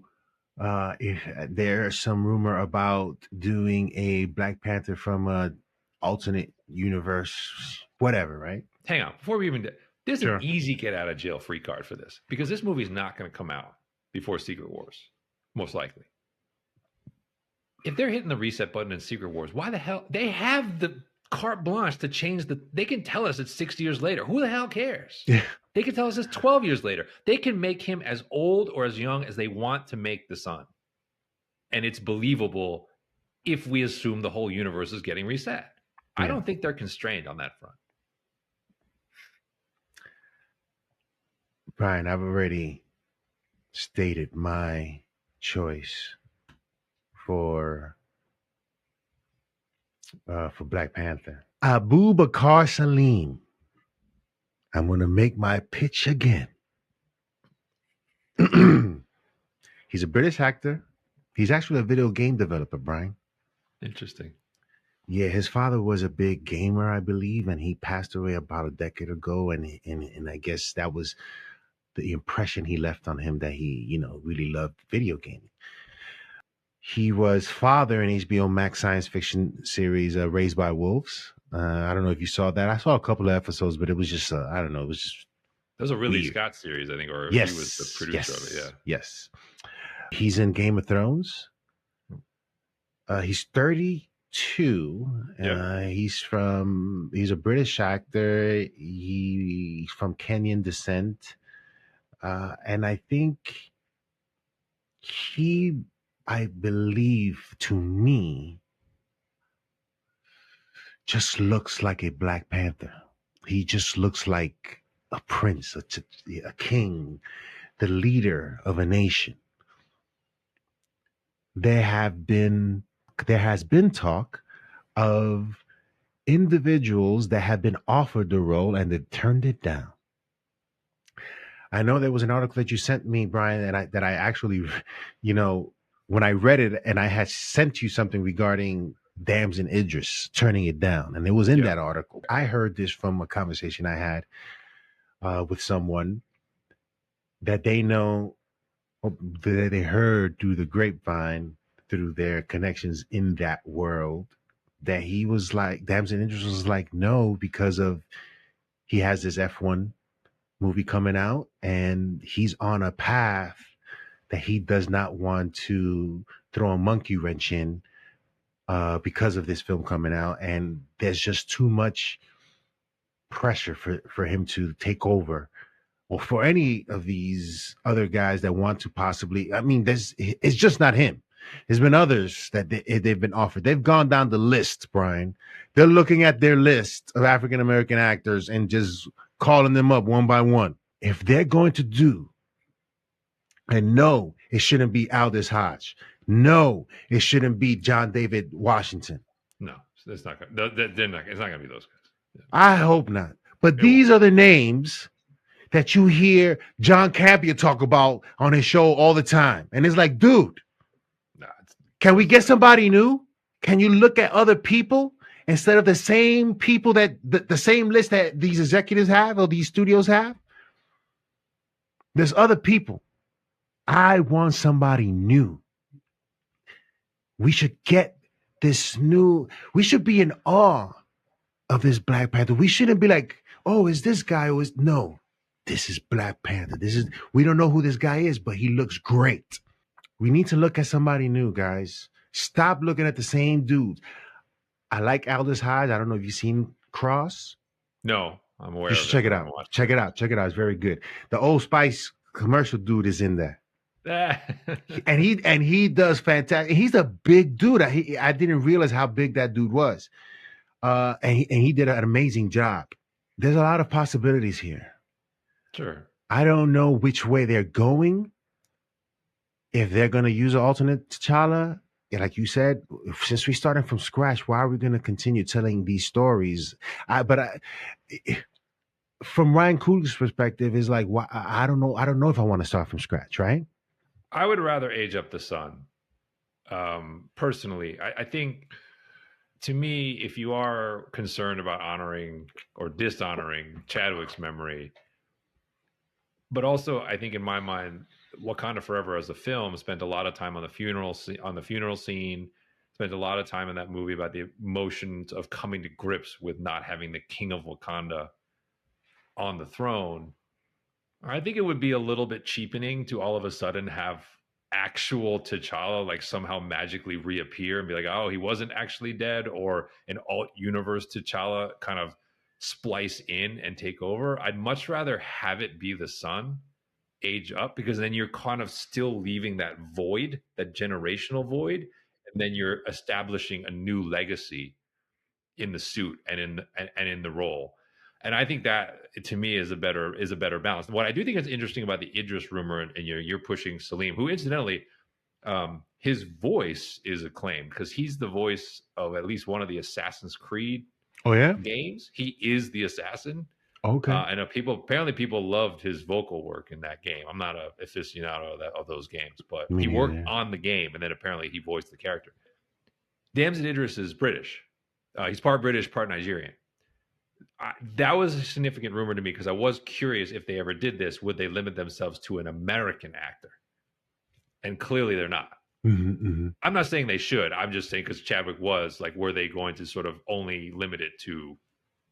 if there's some rumor about doing a Black Panther from a alternate universe, whatever, right? Hang on. Before we even... There's an easy get out of jail free card for this, because this movie is not going to come out before Secret Wars, most likely. If they're hitting the reset button in Secret Wars, why the hell? They have the carte blanche to change they can tell us it's 6 years later. Who the hell cares? Yeah. They can tell us it's 12 years later. They can make him as old or as young as they want to make the son. And it's believable if we assume the whole universe is getting reset. Yeah. I don't think they're constrained on that front. Brian, I've already stated my choice for Black Panther. Abu Bakar Salim. I'm going to make my pitch again. He's a British actor. He's actually a video game developer, Brian. Interesting. Yeah, his father was a big gamer, I believe, and he passed away about a decade ago. And I guess that was the impression he left on him, that he, you know, really loved video gaming. He was father in HBO Max science fiction series Raised by Wolves. I don't know if you saw that. I saw a couple of episodes, but it was just I don't know. It was just That was a Ridley weird. Scott series, I think, or he was the Yes, producer of it. Yeah. yes. He's in Game of Thrones. He's 32. Yep. He's a British actor. He's from Kenyan descent. And I think I believe to me, just looks like a Black Panther. He just looks like a prince, a king, the leader of a nation. There has been talk of individuals that have been offered the role and they turned it down. I know there was an article that you sent me, Brian, and that I actually, when I read it, and I had sent you something regarding Damson Idris turning it down, and it was in that article. I heard this from a conversation I had with someone that they know, that they heard through the grapevine, through their connections in that world, that he was like, Damson Idris was like, no, because of he has this F1 movie coming out and he's on a path that he does not want to throw a monkey wrench in because of this film coming out, and there's just too much pressure for him to take over, or for any of these other guys that want to possibly. I mean, it's just not him. There's been others that they've been offered. They've gone down the list, Brian. They're looking at their list of African American actors and just calling them up one by one. If they're going to do, and no, it shouldn't be Aldous Hodge. No, it shouldn't be John David Washington. No, it's not. It's not going to be those guys. Yeah. I hope not. But these are the names that you hear John Campea talk about on his show all the time, and it's like, dude, can we get somebody new? Can you look at other people instead of the same people that the same list that these executives have or these studios have? There's other people. I want somebody new. We should get this new. We should be in awe of this Black Panther. We shouldn't be like, oh, is this guy? No, this is Black Panther. We don't know who this guy is, but he looks great. We need to look at somebody new, guys. Stop looking at the same dudes. I like Aldous Hodge. I don't know if you've seen Cross. No, I'm aware. You should check it out. Check it out. It's very good. The Old Spice commercial dude is in there. and he does fantastic. He's a big dude. I didn't realize how big that dude was. And he did an amazing job. There's a lot of possibilities here. Sure. I don't know which way they're going. If they're going to use an alternate T'Challa, like you said, since we're starting from scratch, why are we going to continue telling these stories? From Ryan Coogler's perspective, is like, why, I don't know. I don't know if I want to start from scratch, right? I would rather age up the son. Personally, I think, to me, if you are concerned about honoring or dishonoring Chadwick's memory, but also, I think in my mind, Wakanda Forever as a film spent a lot of time on the funeral scene, spent a lot of time in that movie about the emotions of coming to grips with not having the King of Wakanda on the throne. I think it would be a little bit cheapening to all of a sudden have actual T'Challa like somehow magically reappear and be like, oh, he wasn't actually dead, or an alt universe T'Challa kind of splice in and take over. I'd much rather have it be the son age up, because then you're kind of still leaving that void, that generational void, and then you're establishing a new legacy in the suit and in the role. And I think that, to me, is a better balance. What I do think is interesting about the Idris rumor, and you're pushing Salim, who incidentally, his voice is acclaimed because he's the voice of at least one of the Assassin's Creed games. He is the assassin. Okay. I know people loved his vocal work in that game. I'm not a aficionado of those games, but he worked on the game, and then apparently he voiced the character. Damson Idris is British. He's part British, part Nigerian. That was a significant rumor to me because I was curious, if they ever did this, would they limit themselves to an American actor? And clearly they're not. I'm not saying they should. I'm just saying because Chadwick was like, were they going to sort of only limit it to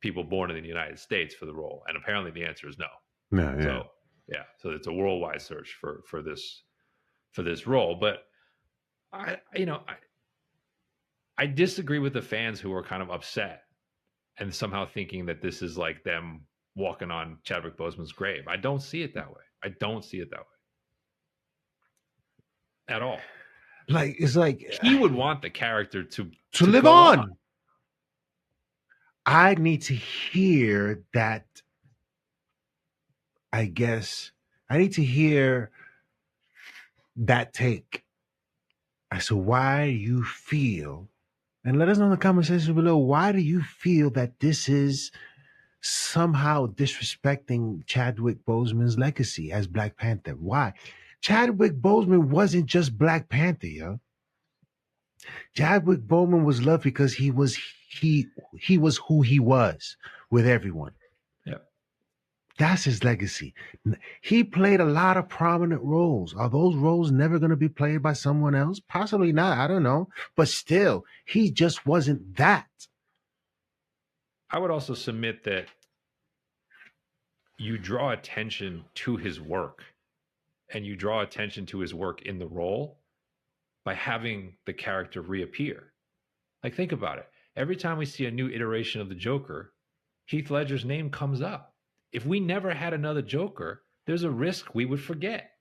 people born in the United States for the role? And apparently the answer is no. No, yeah. So so it's a worldwide search for this role. But I disagree with the fans who are kind of upset and somehow thinking that this is like them walking on Chadwick Boseman's grave. I don't see it that way. I don't see it that way at all. Like, it's like He would want the character to live go on. I need to hear that. I guess I need to hear that take as to why you feel, and let us know in the comment section below, why do you feel that this is somehow disrespecting Chadwick Boseman's legacy as Black Panther? Why? Chadwick Boseman wasn't just Black Panther, yo. Chadwick Boseman was loved because he was who he was with everyone. Yeah. That's his legacy. He played a lot of prominent roles. Are those roles never going to be played by someone else? Possibly not. I don't know. But still, he just wasn't that. I would also submit that you draw attention to his work, and you draw attention to his work in the role by having the character reappear. Like, think about it. Every time we see a new iteration of the Joker, Heath Ledger's name comes up. If we never had another Joker, there's a risk we would forget.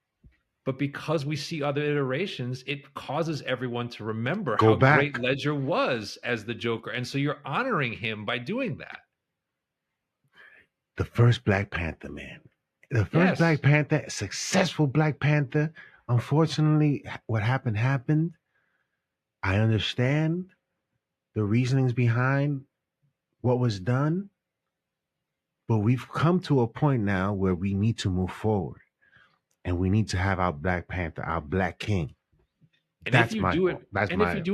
But because we see other iterations, it causes everyone to remember how great Ledger was as the Joker. And so you're honoring him by doing that. The first Black Panther, man. The first Black Panther, successful Black Panther. Unfortunately, what happened. I understand the reasonings behind what was done, but we've come to a point now where we need to move forward, and we need to have our Black Panther, our Black King. And if you do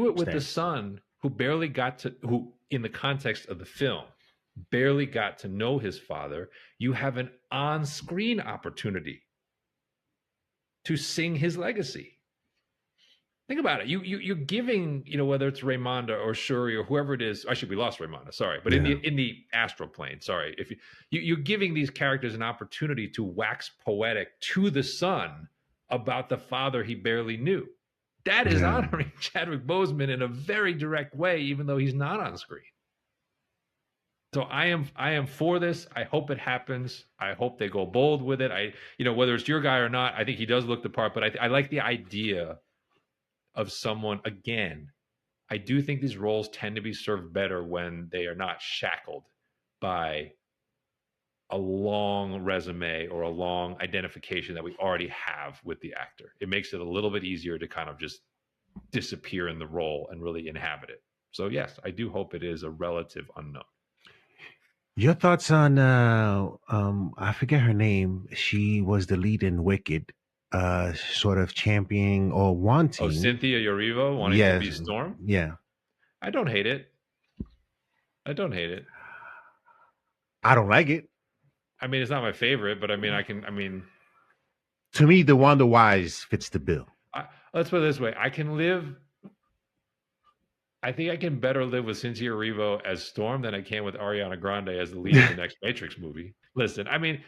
it with the son who in the context of the film barely got to know his father, you have an on-screen opportunity to sing his legacy. Think about it. You're giving, whether it's Raymonda or Shuri or whoever it is. Actually, we lost Raymonda. Sorry, but in the astral plane. Sorry, if you're giving these characters an opportunity to wax poetic to the son about the father he barely knew. That is honoring Chadwick Boseman in a very direct way, even though he's not on screen. So I am for this. I hope it happens. I hope they go bold with it. Whether it's your guy or not, I think he does look the part, but I like the idea of someone, again, I do think these roles tend to be served better when they are not shackled by a long resume or a long identification that we already have with the actor. It makes it a little bit easier to kind of just disappear in the role and really inhabit it. So yes, I do hope it is a relative unknown. Your thoughts on I forget her name. She was the lead in Wicked, sort of championing or wanting. Oh, Cynthia Erivo wanting to be Storm? Yeah. I don't hate it. I don't like it. I mean, it's not my favorite, but to me, the Wanda Wise fits the bill. Let's put it this way. I think I can better live with Cynthia Erivo as Storm than I can with Ariana Grande as the lead of the next Matrix movie. Listen,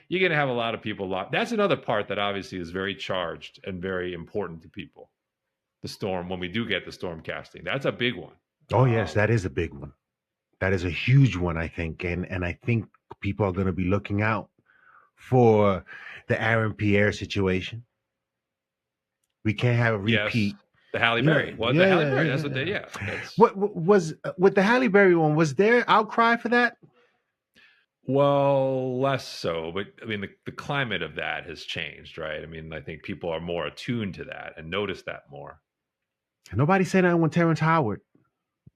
you're going to have a lot of people. That's another part that obviously is very charged and very important to people. The Storm, when we do get the Storm casting, that's a big one. Oh, yes, that is a big one. That is a huge one, I think. And I think people are going to be looking out for the Aaron Pierre situation. We can't have a repeat. Yes. The Halle Berry. The Halle Berry. That's what they. What was with the Halle Berry one? Was there outcry for that? Well, less so, but the climate of that has changed, right? I think people are more attuned to that and notice that more. Nobody said that when Terrence Howard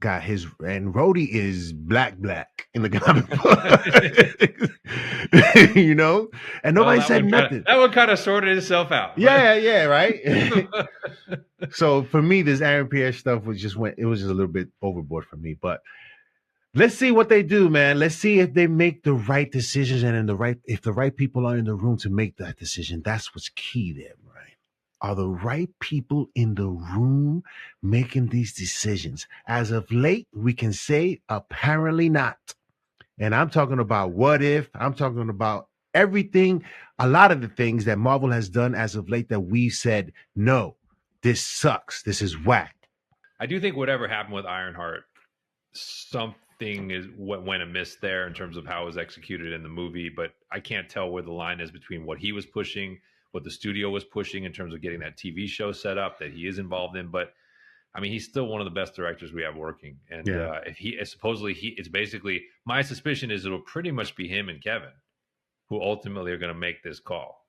got his, and Rhodey is black in the comic book, and nobody said nothing. That one kind of sorted itself out. Yeah, right. So for me, this Aaron Pierre stuff was just a little bit overboard for me. But let's see what they do, man. Let's see if they make the right decisions and if the right people are in the room to make that decision. That's what's key there, right? are the right people in the room making these decisions? As of late, we can say apparently not. And I'm talking about What If. I'm talking about everything, a lot of the things that Marvel has done as of late that we said, no, this sucks. This is whack. I do think whatever happened with Ironheart, something is what went amiss there in terms of how it was executed in the movie. But I can't tell where the line is between what he was pushing, what the studio was pushing in terms of getting that TV show set up that he is involved in. But I mean, he's still one of the best directors we have working. And if he supposedly it's basically, my suspicion is it'll pretty much be him and Kevin who ultimately are going to make this call.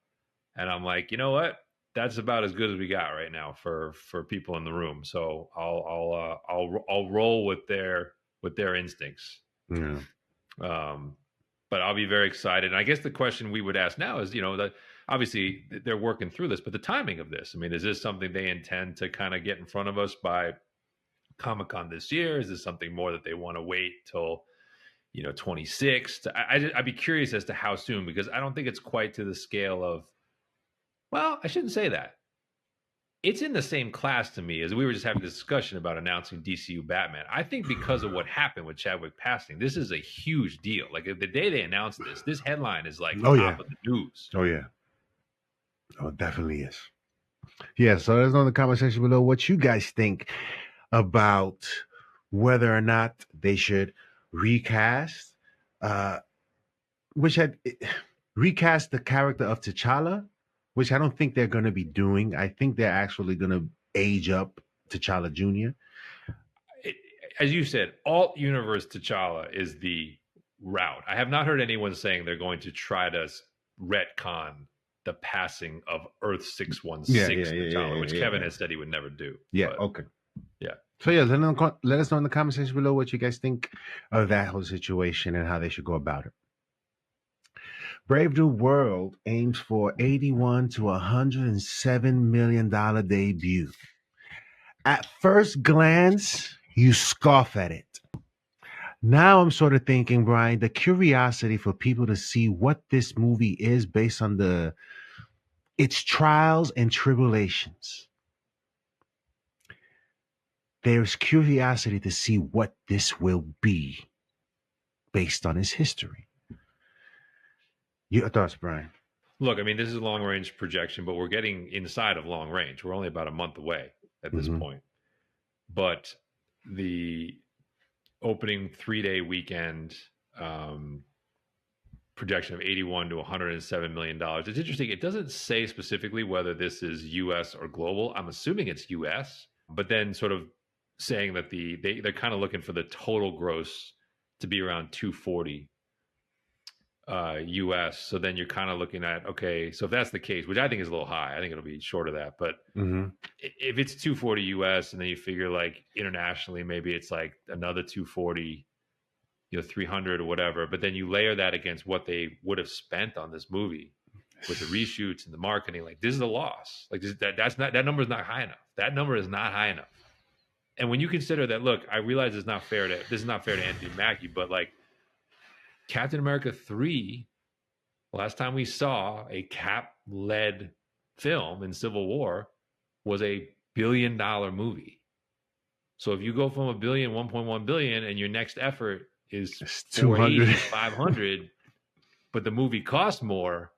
And I'm like, you know what? That's about as good as we got right now for people in the room. So I'll roll with their instincts. Yeah. But I'll be very excited. And I guess the question we would ask now is, that obviously they're working through this, but the timing of this, I mean, is this something they intend to kind of get in front of us by Comic-Con this year? Is this something more that they want to wait till, 26? I'd be curious as to how soon, because I don't think it's quite to the scale of, well, I shouldn't say that. It's in the same class to me as we were just having this discussion about announcing DCU Batman. I think because of what happened with Chadwick passing, this is a huge deal. Like the day they announced this headline is like top of the news. Oh, yeah. Oh, it definitely is. Yeah, so let us know in the comment section below what you guys think about whether or not they should recast, recast the character of T'Challa, which I don't think they're going to be doing. I think they're actually going to age up T'Challa Jr. As you said, alt universe T'Challa is the route. I have not heard anyone saying they're going to try to retcon the passing of Earth 616 T'Challa, which Kevin has said he would never do. Yeah, but, okay. Yeah. So yeah, let us know in the comment section below what you guys think of that whole situation and how they should go about it. Brave New World aims for $81 to $107 million debut. At first glance, you scoff at it. Now I'm sort of thinking, Brian, the curiosity for people to see what this movie is based on its trials and tribulations. There's curiosity to see what this will be based on its history. Your thoughts, Brian? Look, I mean, this is a long-range projection, but we're getting inside of long range. We're only about a month away at this point. But the opening 3-day weekend projection of $81 to $107 million. It's interesting. It doesn't say specifically whether this is U.S. or global. I'm assuming it's U.S., but then sort of saying that they're kind of looking for the total gross to be around 240 US. So then you're kind of looking at, okay, so if that's the case, which I think is a little high, I think it'll be short of that. But if it's 240 US and then you figure like internationally, maybe it's like another 240, 300 or whatever. But then you layer that against what they would have spent on this movie with the reshoots and the marketing. Like this is a loss. Like that number is not high enough. That number is not high enough. And when you consider that, look, I realize this is not fair to Anthony Mackie, but like Captain America 3, last time we saw a Cap-led film in Civil War was a billion-dollar movie. So if you go from $1 billion, 1.1 billion, and your next effort is 480, 500, but the movie costs more,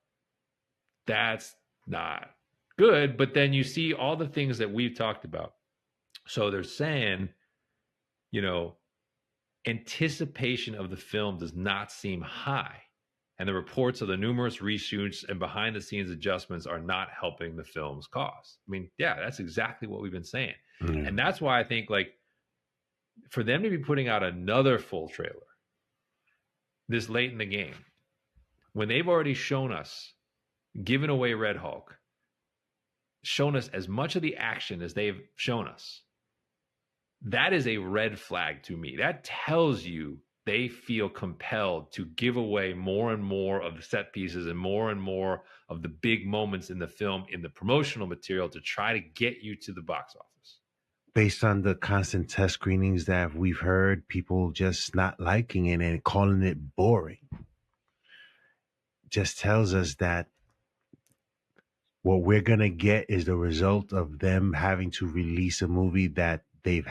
that's not good. But then you see all the things that we've talked about. So they're saying, anticipation of the film does not seem high. And the reports of the numerous reshoots and behind the scenes adjustments are not helping the film's cost. I mean, yeah, that's exactly what we've been saying. And that's why I think like for them to be putting out another full trailer this late in the game, when they've already shown us, given away Red Hulk, shown us as much of the action as they've shown us, that is a red flag to me. That tells you they feel compelled to give away more and more of the set pieces and more of the big moments in the film, in the promotional material to try to get you to the box office. Based on the constant test screenings that we've heard, people just not liking it and calling it boring, just tells us that what we're gonna get is the result of them having to release a movie that they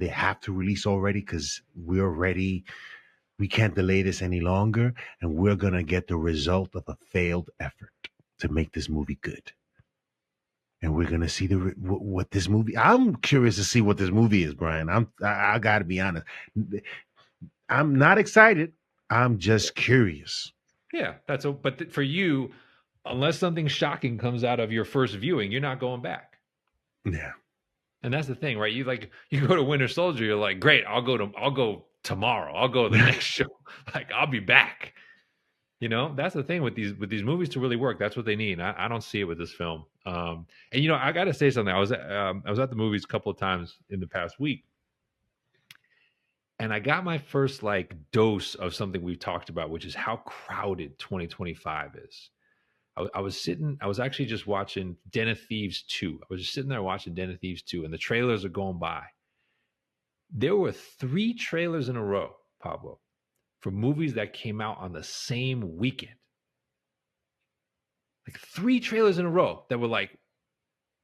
have to release already because we're ready. We can't delay this any longer, and we're gonna get the result of a failed effort to make this movie good. And we're gonna see what this movie. I'm curious to see what this movie is, Brian. I gotta be honest. I'm not excited. I'm just curious. Yeah, but for you, unless something shocking comes out of your first viewing, you're not going back. Yeah. And that's the thing, right? You go to Winter Soldier, you're like, great, I'll go tomorrow. I'll go to the next show. Like, I'll be back. That's the thing with these movies to really work. That's what they need. I don't see it with this film. And I got to say something. I was at the movies a couple of times in the past week, and I got my first dose of something we've talked about, which is how crowded 2025 is. I was actually just watching Den of Thieves 2. I was just sitting there watching Den of Thieves 2, and the trailers are going by. There were 3 trailers in a row, Pablo, for movies that came out on the same weekend. 3 trailers in a row that were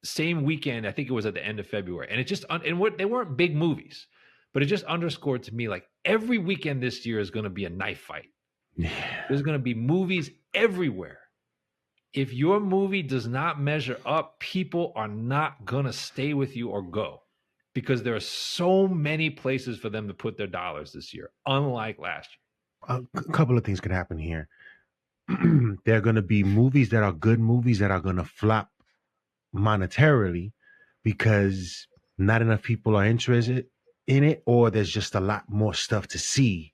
same weekend. I think it was at the end of February. And they weren't big movies, but it just underscored to me every weekend this year is going to be a knife fight. Yeah. There's going to be movies everywhere. If your movie does not measure up, people are not going to stay with you or go, because there are so many places for them to put their dollars this year, unlike last year. A couple of things could happen here. There are going to be movies that are good movies that are going to flop monetarily because not enough people are interested in it, or there's just a lot more stuff to see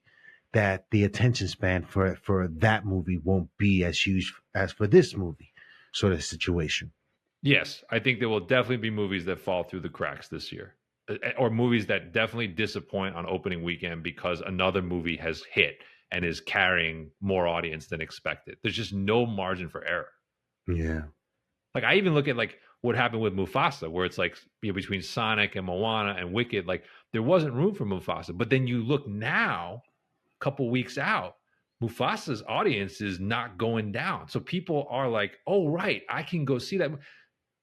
that the attention span for that movie won't be as huge as for this movie sort of situation. Yes, I think there will definitely be movies that fall through the cracks this year, or movies that definitely disappoint on opening weekend because another movie has hit and is carrying more audience than expected. There's just no margin for error. Yeah. I even look at what happened with Mufasa, where it's between Sonic and Moana and Wicked, there wasn't room for Mufasa. But then you look now, a couple weeks out, Mufasa's audience is not going down. So people are oh, right, I can go see that.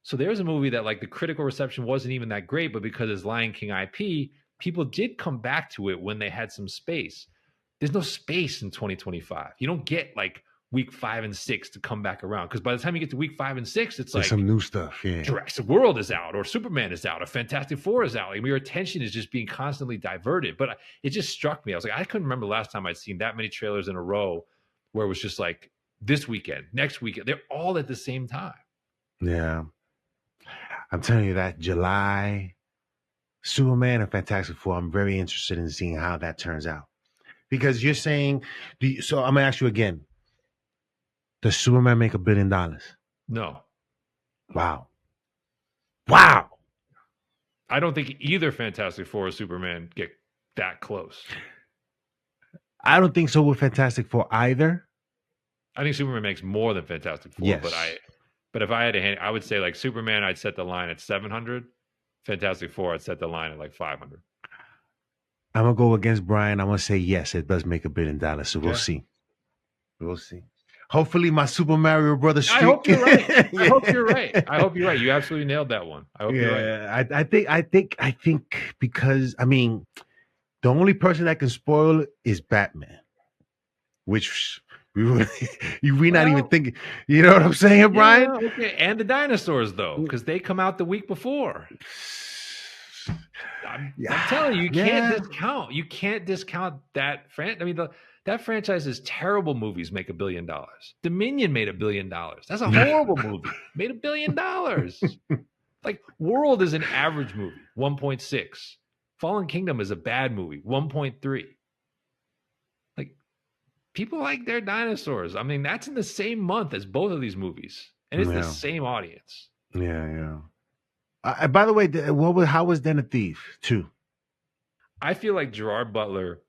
So there's a movie that the critical reception wasn't even that great, but because it's Lion King IP, people did come back to it when they had some space. There's no space in 2025. You don't get week 5 and 6 to come back around, because by the time you get to week 5 and 6, it's there's some new stuff. Yeah, Jurassic World is out, or Superman is out, or Fantastic Four is out. Your attention is just being constantly diverted. But it just struck me. I was I couldn't remember last time I'd seen that many trailers in a row where it was just this weekend, next weekend. They're all at the same time. Yeah, I'm telling you that July, Superman and Fantastic Four, I'm very interested in seeing how that turns out. Because you're saying, so I'm going to ask you again. Does Superman make $1 billion? No. Wow. I don't think either Fantastic Four or Superman get that close. I don't think so with Fantastic Four either. I think Superman makes more than Fantastic Four. Yes. But if I had to I would say Superman, I'd set the line at 700. Fantastic Four, I'd set the line at 500. I'm going to go against Brian. I'm going to say, yes, it does make $1 billion. So we'll see. We'll see. Hopefully my Super Mario Brothers streak. I hope you're right. I hope you're right. I hope you're right. You absolutely nailed that one. I hope you're right. I think because, the only person that can spoil it is Batman, which we not even thinking. You know what I'm saying, Brian? Yeah, okay. And the dinosaurs, though, because they come out the week before. I'm telling you, you can't discount that that franchise is terrible. Movies make $1 billion. Dominion made $1 billion. That's a horrible movie. Made $1 billion. World is an average movie, 1.6. Fallen Kingdom is a bad movie, 1.3. People like their dinosaurs. That's in the same month as both of these movies, and it's the same audience. Yeah. By the way, how was Den of Thieves 2? I feel like Gerard Butler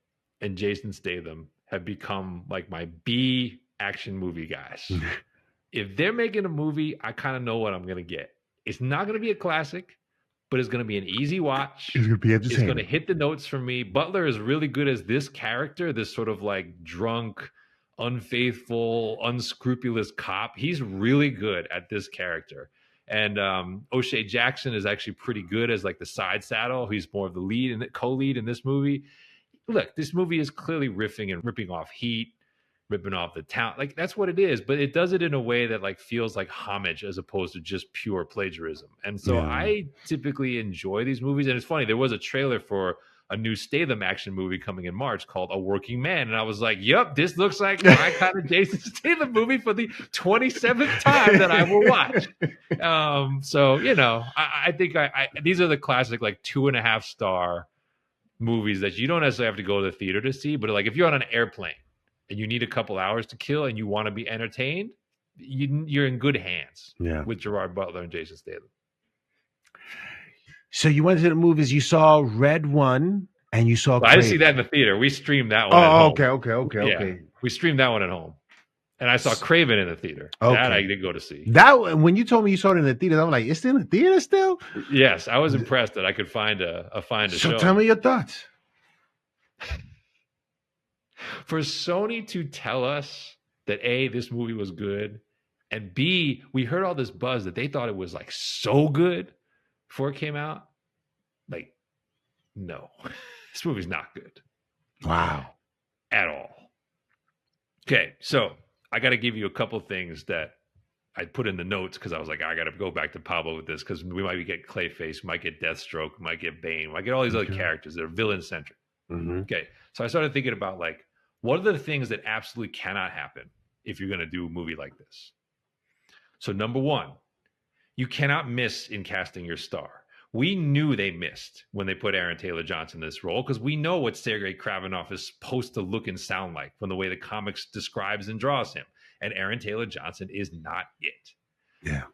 and Jason Statham have become my B action movie guys. If they're making a movie, I kind of know what I'm going to get. It's not going to be a classic, but it's going to be an easy watch. It's going to be entertaining. It's going to hit the notes for me. Butler is really good as this character, this sort of drunk, unfaithful, unscrupulous cop. He's really good at this character. And O'Shea Jackson is actually pretty good as like the side saddle. He's more of the lead and the co-lead in this movie. Look, this movie is clearly riffing and ripping off Heat, ripping off the town. Like that's what it is, but it does it in a way that like feels like homage as opposed to just pure plagiarism. And so I typically enjoy these movies. And it's funny, there was a trailer for a new Statham action movie coming in March called A Working Man. And I was like, yep, this looks like my kind of Jason Statham movie for the 27th time that I will watch. So, you know, I think these are the classic like 2.5 star movies that you don't necessarily have to go to the theater to see, but like if you're on an airplane and you need a couple hours to kill and you want to be entertained, you're in good hands with Gerard Butler and Jason Statham. So you went to the movies, you saw Red 1 and you saw I didn't see that in the theater. We streamed that one at home. Okay. We streamed that one at home. And I saw Kraven in the theater. Okay. That I did go to see. That when you told me you saw it in the theaters, I'm like, it's in the theater still? Yes, I was impressed that I could find a show. So tell me your thoughts. For Sony to tell us that A, this movie was good, and B, we heard all this buzz that they thought it was like so good before it came out. Like, no, this movie's not good. Wow. At all. Okay, so I got to give you a couple things that I put in the notes because I was like, I got to go back to Pablo with this because we might get Clayface, might get Deathstroke, might get Bane, might get all these other characters that are villain-centric. Okay, so I started thinking about like, what are the things that absolutely cannot happen if you're going to do a movie like this? So number one, you cannot miss in casting your star. We knew they missed when they put Aaron Taylor Johnson in this role because we know what Sergei Kravinoff is supposed to look and sound like from the way the comics describes and draws him. And Aaron Taylor Johnson is not it. Yeah.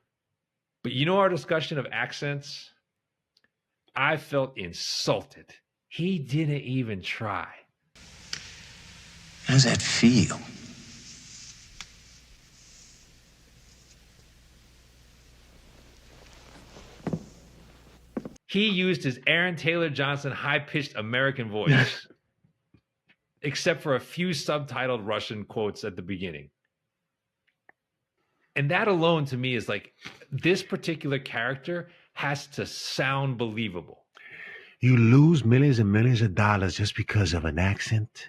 But you know our discussion of accents? I felt insulted. He didn't even try. How does that feel? He used his Aaron Taylor Johnson high-pitched American voice, except for a few subtitled Russian quotes at the beginning. And that alone to me is like, this particular character has to sound believable. You lose millions and millions of dollars just because of an accent,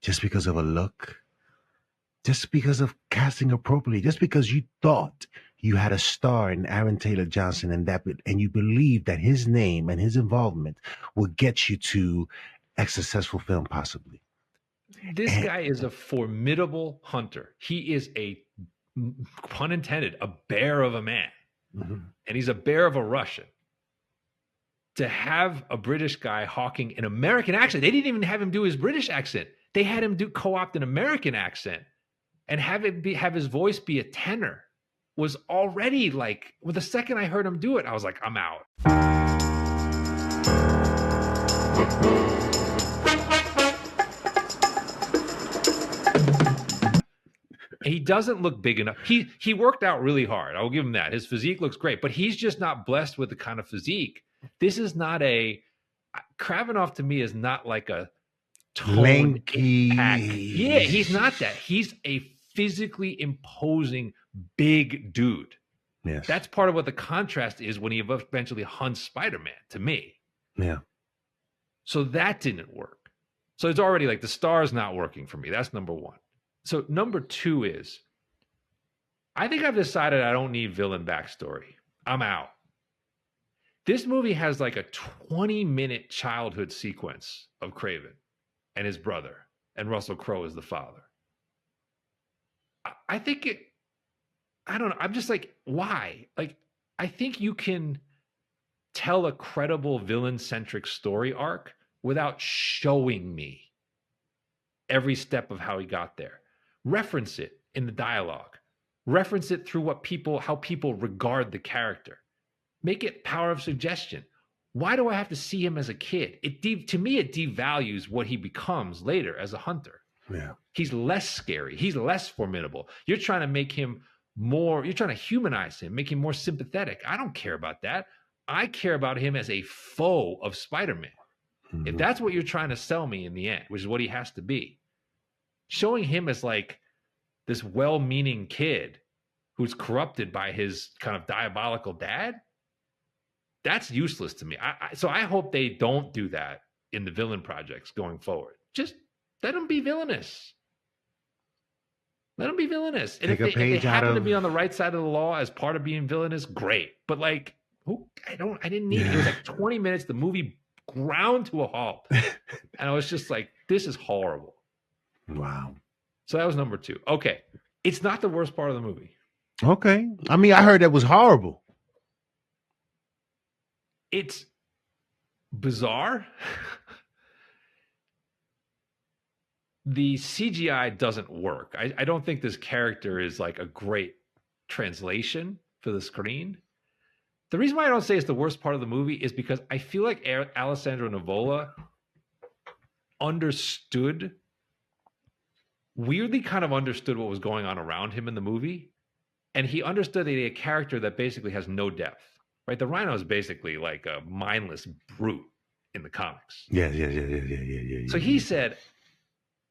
just because of a look, just because of casting appropriately, just because you thought you had a star in Aaron Taylor Johnson and you believed that his name and his involvement would get you to a successful film, possibly. This guy is a formidable hunter. He is a, pun intended, a bear of a man. And he's a bear of a Russian. To have a British guy hawking an American accent, they didn't even have him do his British accent. They had him co-opt an American accent and have his voice be a tenor. Was already like, well, the second I heard him do it, I was like, I'm out. He doesn't look big enough. He worked out really hard. I'll give him that. His physique looks great, but he's just not blessed with the kind of physique. This is not Kravinoff to me is not like a lanky. Yeah, he's not that. He's a physically imposing big dude. Yes. That's part of what the contrast is when he eventually hunts Spider-Man, to me. Yeah. So that didn't work. So it's already like the star's not working for me. That's number one. So number two is, I think I've decided I don't need villain backstory. I'm out. This movie has like a 20-minute childhood sequence of Kraven and his brother, and Russell Crowe is the father. I think I don't know. I'm just like, why? Like, I think you can tell a credible villain-centric story arc without showing me every step of how he got there. Reference it in the dialogue. Reference it through how people regard the character. Make it power of suggestion. Why do I have to see him as a kid? To me, it devalues what he becomes later as a hunter. Yeah. He's less scary. He's less formidable. You're trying to make him you're trying to humanize him, make him more sympathetic. I don't care about that. I care about him as a foe of Spider-Man. Mm-hmm. If that's what you're trying to sell me in the end, which is what he has to be, showing him as like this well-meaning kid who's corrupted by his kind of diabolical dad, that's useless to me. So I hope they don't do that in the villain projects going forward. Just let them be villainous. Let them be villainous. And if they happen to be on the right side of the law as part of being villainous, great. But like, I didn't need it. It was like 20 minutes. The movie ground to a halt. And I was just like, this is horrible. Wow. So that was number 2. Okay. It's not the worst part of the movie. Okay. I mean, I heard that was horrible. It's bizarre. The CGI doesn't work. I don't think this character is like a great translation for the screen. The reason why I don't say it's the worst part of the movie is because I feel like Alessandro Nivola weirdly kind of understood what was going on around him in the movie. And he understood that he had a character that basically has no depth, right? The Rhino is basically like a mindless brute in the comics. Yeah. So he said,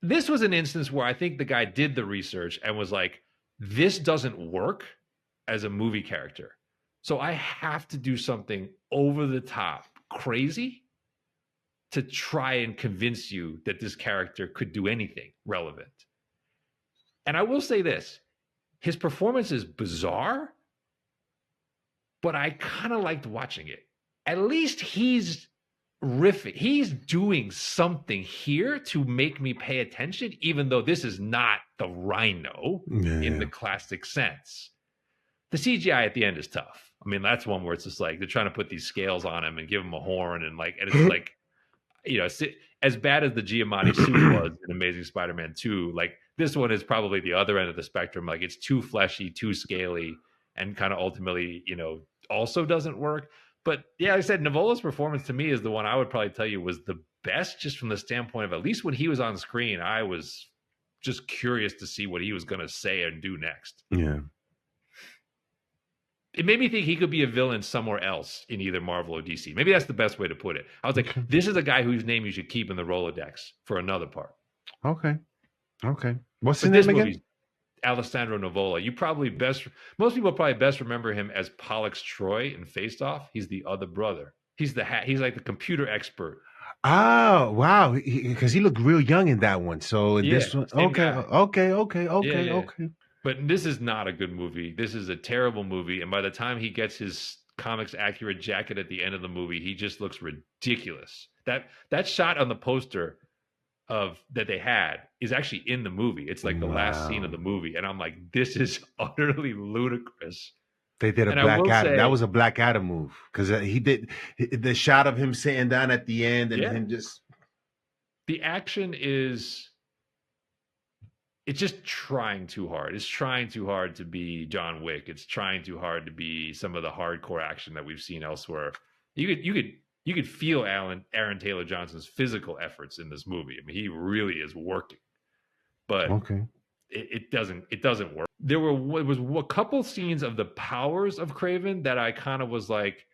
this was an instance where I think the guy did the research and was like, this doesn't work as a movie character. So I have to do something over the top crazy to try and convince you that this character could do anything relevant. And I will say this, his performance is bizarre, but I kind of liked watching it. At least he's riffing. He's doing something here to make me pay attention, even though this is not the Rhino in the classic sense. The CGI at the end is tough. I mean, that's one where it's just like they're trying to put these scales on him and give him a horn, and it's like, you know, as bad as the Giamatti suit was in Amazing Spider-Man 2, like this one is probably the other end of the spectrum. Like it's too fleshy, too scaly, and kind of ultimately, you know, also doesn't work. But yeah, like I said, Nivola's performance to me is the one I would probably tell you was the best, just from the standpoint of at least when he was on screen, I was just curious to see what he was going to say and do next. Yeah. It made me think he could be a villain somewhere else in either Marvel or DC. Maybe that's the best way to put it. I was like, this is a guy whose name you should keep in the Rolodex for another part. Okay. What's his name again? Alessandro Nivola. Most people probably best remember him as Pollux Troy in Face Off. He's the other brother. He's like the computer expert. Oh, wow. Because he looked real young in that one. So in this one, okay. Yeah. But this is not a good movie. This is a terrible movie. And by the time he gets his comics accurate jacket at the end of the movie, he just looks ridiculous. That shot on the poster that they had is actually in the movie. It's like the last scene of the movie. And I'm like, this is utterly ludicrous. They did a Black Adam. That was a Black Adam move. Because he did the shot of him sitting down at the end and him just. The action it's just trying too hard. It's trying too hard to be John Wick. It's trying too hard to be some of the hardcore action that we've seen elsewhere. You could feel Aaron Taylor Johnson's physical efforts in this movie. I mean, he really is working, but it doesn't work. There was a couple scenes of the powers of Kraven that I kind of was like,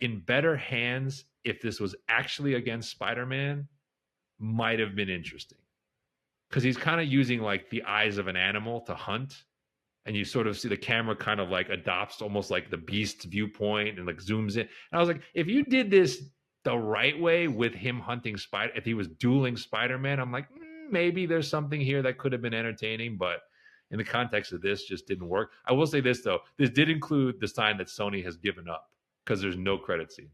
in better hands, if this was actually against Spider-Man, might have been interesting. Because he's kind of using like the eyes of an animal to hunt. And you sort of see the camera kind of like adopts almost like the beast's viewpoint and like zooms in. And I was like, if you did this the right way with him hunting if he was dueling Spider-Man, I'm like, maybe there's something here that could have been entertaining. But in the context of this, just didn't work. I will say this, though. This did include the sign that Sony has given up because there's no credit scene.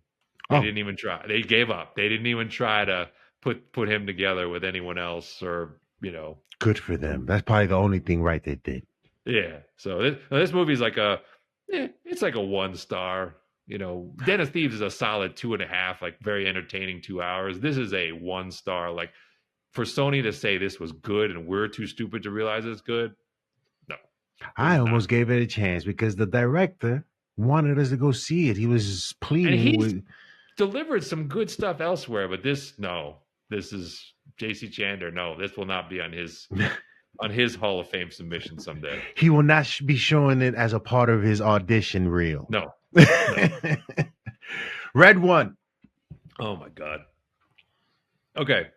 They didn't even try. They gave up. They didn't even try to put him together with anyone else or, you know. Good for them. That's probably the only thing right they did. Yeah. So this movie is like it's like a 1 star. You know, Den of Thieves is a solid 2.5, like very entertaining 2 hours. This is a 1 star. Like for Sony to say this was good and we're too stupid to realize it's good. No. I almost gave it a chance because the director wanted us to go see it. He was pleading with. Delivered some good stuff elsewhere, but this is JC Chandler. No, this will not be on his Hall of Fame submission someday. He will not be showing it as a part of his audition reel. No. Red One. Oh my God. Okay.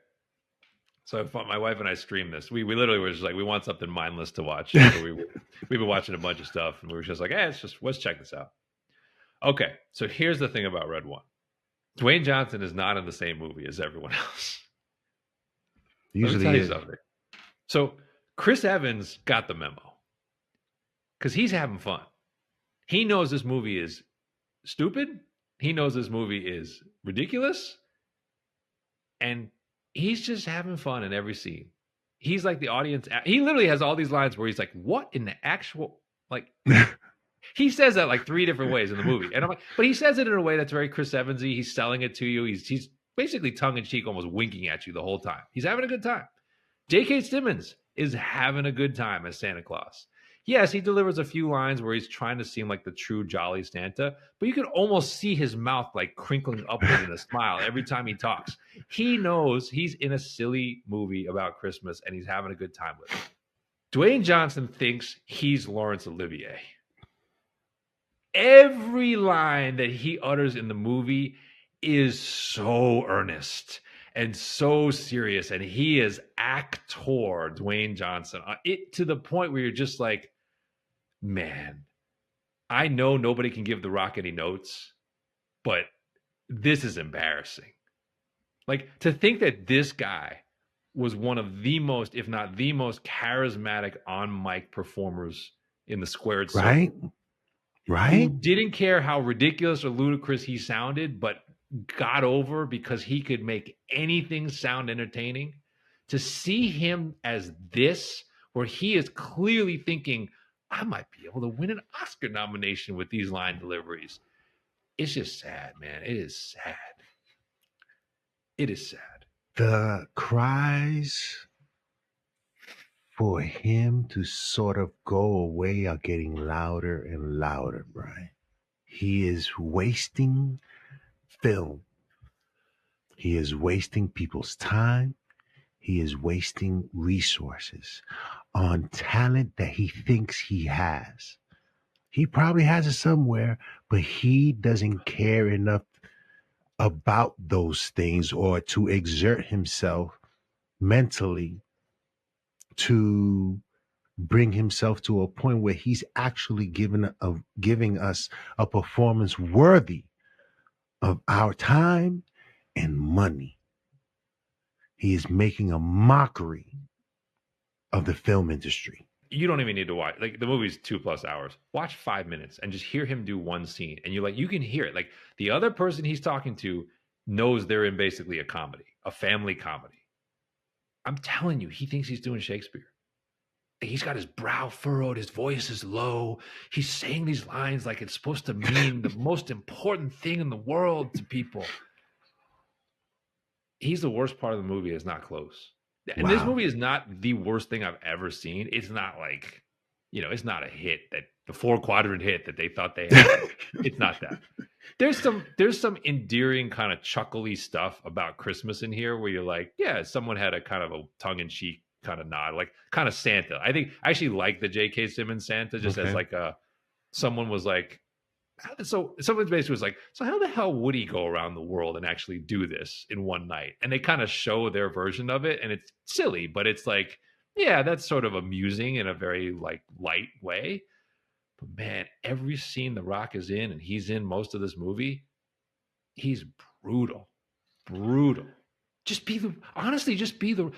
So my wife and I streamed this. We literally were just like, we want something mindless to watch. So we've been watching a bunch of stuff, and we were just like, let's check this out. Okay, so here's the thing about Red One. Dwayne Johnson is not in the same movie as everyone else. Usually Let me tell you something. So Chris Evans got the memo because he's having fun. He knows this movie is stupid. He knows this movie is ridiculous. And he's just having fun in every scene. He's like the audience. He literally has all these lines where he's like, what in the actual, like, he says that like 3 different ways in the movie. And I'm like, but he says it in a way that's very Chris Evans-y. He's selling it to you. He's basically tongue-in-cheek, almost winking at you the whole time. He's having a good time. J.K. Simmons is having a good time as Santa Claus. Yes, he delivers a few lines where he's trying to seem like the true jolly Santa, but you can almost see his mouth like crinkling upward in a smile every time he talks. He knows he's in a silly movie about Christmas and he's having a good time with it. Dwayne Johnson thinks he's Laurence Olivier. Every line that he utters in the movie is so earnest and so serious, and he is actor Dwayne Johnson. It to the point where you're just like, man, I know nobody can give The Rock any notes, but this is embarrassing. Like, to think that this guy was one of the most, if not the most charismatic on-mic performers in the squared circle. Right? Who didn't care how ridiculous or ludicrous he sounded, but got over because he could make anything sound entertaining. To see him as this, where he is clearly thinking, I might be able to win an Oscar nomination with these line deliveries. It's just sad, man. It is sad. It is sad. The cries for him to sort of go away are getting louder and louder, Brian. He is wasting film. He is wasting people's time. He is wasting resources on talent that he thinks he has. He probably has it somewhere, but he doesn't care enough about those things or to exert himself mentally to bring himself to a point where he's actually giving us a performance worthy of our time and money. He is making a mockery of the film industry. You don't even need to watch, like, the movie's 2+ hours. Watch 5 minutes and just hear him do one scene, and you can hear it. Like, the other person he's talking to knows they're in basically a comedy, a family comedy. I'm telling you, he thinks he's doing Shakespeare. He's got his brow furrowed, his voice is low. He's saying these lines like it's supposed to mean the most important thing in the world to people. He's the worst part of the movie. It's not close. And This movie is not the worst thing I've ever seen. It's not like, it's not a hit, that the 4-quadrant hit that they thought they had. It's not that. There's some endearing kind of chuckly stuff about Christmas in here where you're like, yeah, someone had a kind of a tongue-in-cheek kind of nod, like kind of Santa. I actually like the J.K. Simmons Santa, just as like someone was like, so someone basically was like, so how the hell would he go around the world and actually do this in one night? And they kind of show their version of it, and it's silly, but it's like, yeah, that's sort of amusing in a very like light way. But man, every scene The Rock is in, and he's in most of this movie, he's brutal. Just be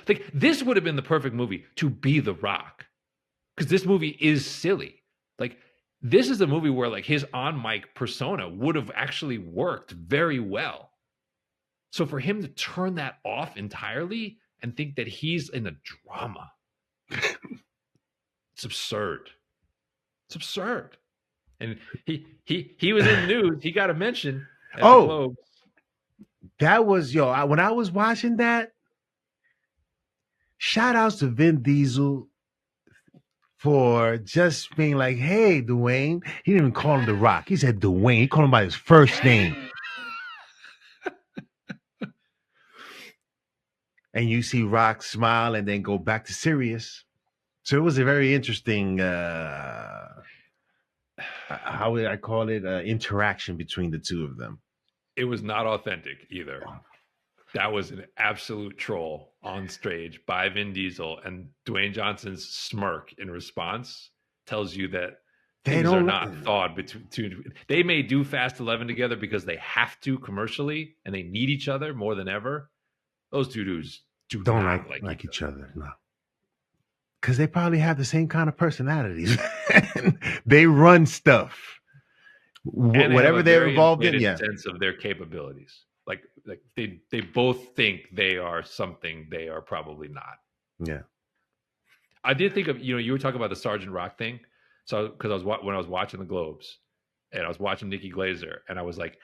like, this would have been the perfect movie to be The Rock, because this movie is silly. Like, this is a movie where like his on-mic persona would have actually worked very well. So for him to turn that off entirely and think that he's in a drama, it's absurd. It's absurd. And he was in news. He got a mention at the Globe. That was, when I was watching that, shout outs to Vin Diesel for just being like, hey, Dwayne. He didn't even call him The Rock. He said Dwayne. He called him by his first name. And you see Rock smile and then go back to serious. So it was a very interesting, how would I call it, interaction between the two of them. It was not authentic either. that was an absolute troll on stage by Vin Diesel, and Dwayne Johnson's smirk in response tells you that things are not thawed between. They may do Fast 11 together because they have to commercially, and they need each other more than ever. Those two dudes don't like each other. No, because they probably have the same kind of personalities. They run stuff. Whatever they're involved in, sense of their capabilities. Like they both think they are something they are probably not. Yeah. I did think of, you were talking about the Sergeant Rock thing. So, because when I was watching the Globes and I was watching Nikki Glaser, and I was like,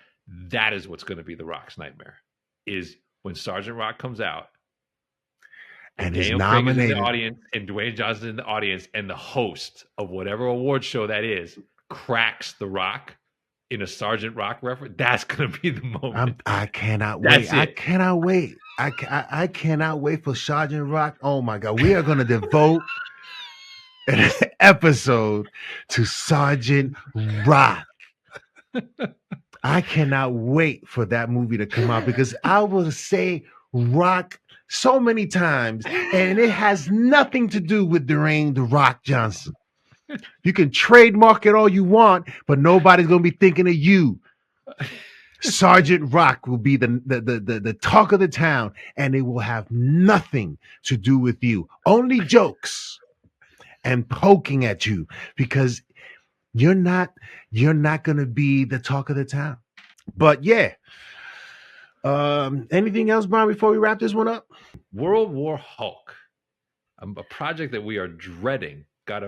that is what's going to be the Rock's nightmare, is when Sergeant Rock comes out and is Daniel nominated Craig is in the audience and Dwayne Johnson in the audience, and the host of whatever award show that is cracks the Rock in a Sergeant Rock reference. That's going to be the moment. I cannot wait. I cannot wait. I cannot wait for Sergeant Rock. Oh my God. We are going to devote an episode to Sergeant Rock. I cannot wait for that movie to come out, because I will say Rock so many times, and it has nothing to do with Dwayne "The Rock" Johnson. You can trademark it all you want, but nobody's going to be thinking of you. Sergeant Rock will be the talk of the town, and it will have nothing to do with you. Only jokes and poking at you, because you're not going to be the talk of the town. But yeah. Anything else, Brian, before we wrap this one up? World War Hulk, a project that we are dreading, got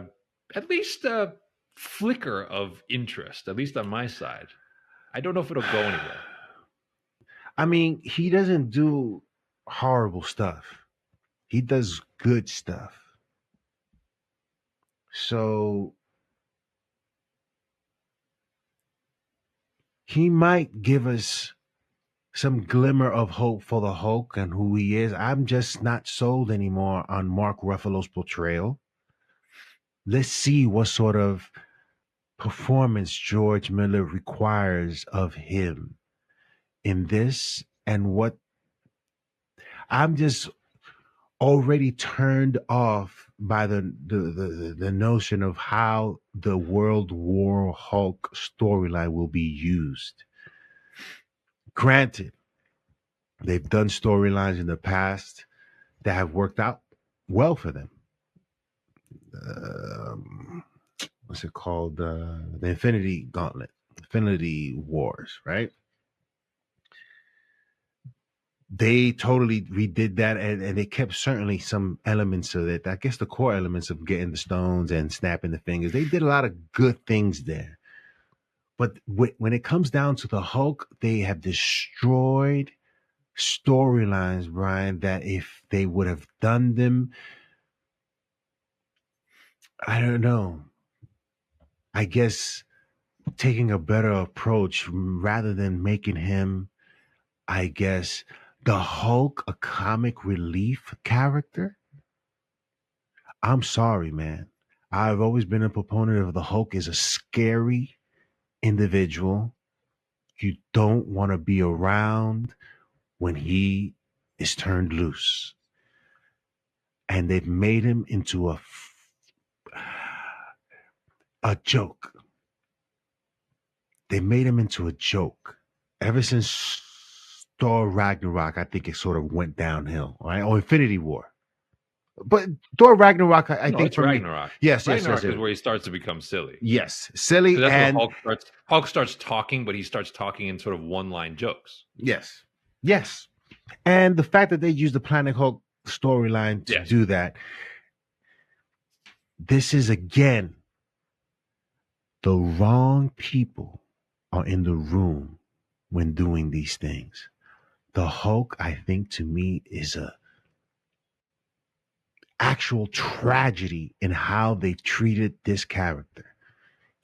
at least a flicker of interest, at least on my side. I don't know if it'll go anywhere. I mean, he doesn't do horrible stuff. He does good stuff. So he might give us some glimmer of hope for the Hulk and who he is. I'm just not sold anymore on Mark Ruffalo's portrayal. Let's see what sort of performance George Miller requires of him in this, and what I'm just already turned off by the notion of how the World War Hulk storyline will be used. Granted, they've done storylines in the past that have worked out well for them. What's it called? The Infinity Gauntlet, Infinity Wars, right? They totally redid that, and they kept certainly some elements of it. I guess the core elements of getting the stones and snapping the fingers. They did a lot of good things there. But when it comes down to the Hulk, they have destroyed storylines, Brian, that if they would have done them, I don't know, I guess taking a better approach rather than making him, I guess, the Hulk a comic relief character. I'm sorry, man. I've always been a proponent of the Hulk is a scary individual. You don't want to be around when he is turned loose. And they've made him into a joke. They made him into a joke. Ever since Thor Ragnarok, I think it sort of went downhill, right? Or Infinity War. But Thor Ragnarok, I think for Ragnarok. Me, yes, Ragnarok yes, is where he starts to become silly. Yes, silly, that's and when Hulk starts talking, but he starts talking in sort of one-line jokes. Yes, and the fact that they use the Planet Hulk storyline to do that, this is again the wrong people are in the room when doing these things. The Hulk, I think, to me, is a actual tragedy in how they treated this character.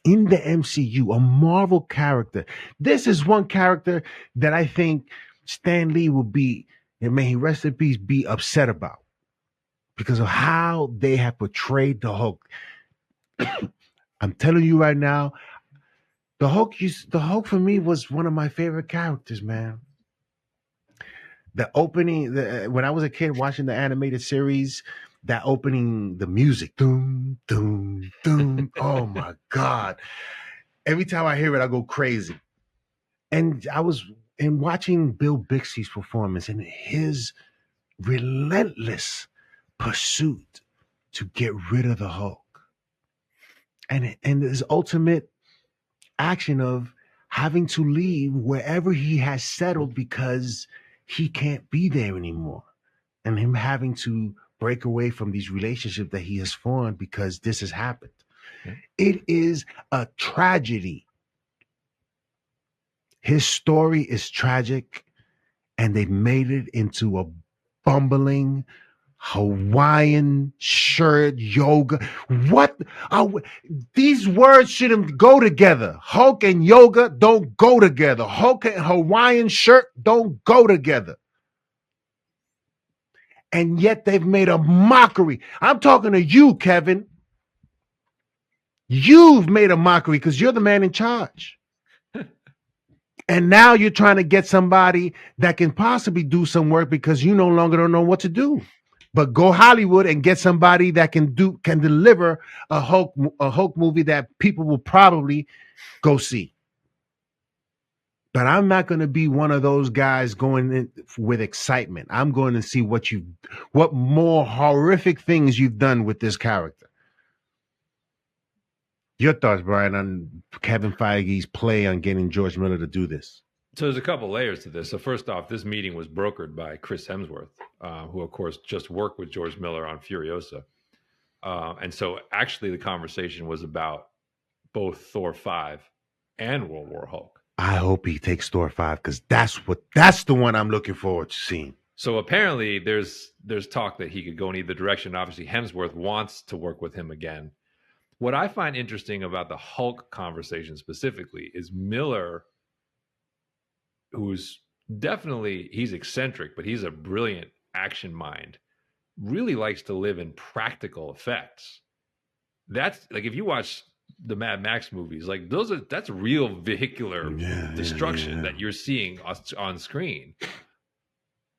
In the MCU, a Marvel character. This is one character that I think Stan Lee will be, and may he rest in peace, be upset about because of how they have portrayed the Hulk. I'm telling you right now, the Hulk for me was one of my favorite characters, man. The opening, when I was a kid watching the animated series, that opening, the music, doom, doom, doom. Oh my God. Every time I hear it, I go crazy. And I was in watching Bill Bixby's performance and his relentless pursuit to get rid of the Hulk. And his ultimate action of having to leave wherever he has settled because he can't be there anymore. And him having to break away from these relationships that he has formed because this has happened. Yeah. It is a tragedy. His story is tragic, and they made it into a bumbling Hawaiian shirt yoga. What? These words shouldn't go together. Hulk and yoga don't go together. Hulk and Hawaiian shirt don't go together. And yet they've made a mockery. I'm talking to you, Kevin. You've made a mockery because you're the man in charge. And now you're trying to get somebody that can possibly do some work because you no longer don't know what to do. But go Hollywood and get somebody that can deliver a Hulk movie that people will probably go see. But I'm not going to be one of those guys going in with excitement. I'm going to see what more horrific things you've done with this character. Your thoughts, Brian, on Kevin Feige's play on getting George Miller to do this? So there's a couple layers to this. So first off, this meeting was brokered by Chris Hemsworth, who of course just worked with George Miller on Furiosa. And so actually the conversation was about both Thor 5 and World War Hulk. I hope he takes Thor 5 because that's the one I'm looking forward to seeing. So apparently there's talk that he could go in either direction. Obviously Hemsworth wants to work with him again. What I find interesting about the Hulk conversation specifically is Miller, who's he's eccentric, but he's a brilliant action mind, really likes to live in practical effects. That's like, if you watch the Mad Max movies, like that's real vehicular destruction that you're seeing on screen.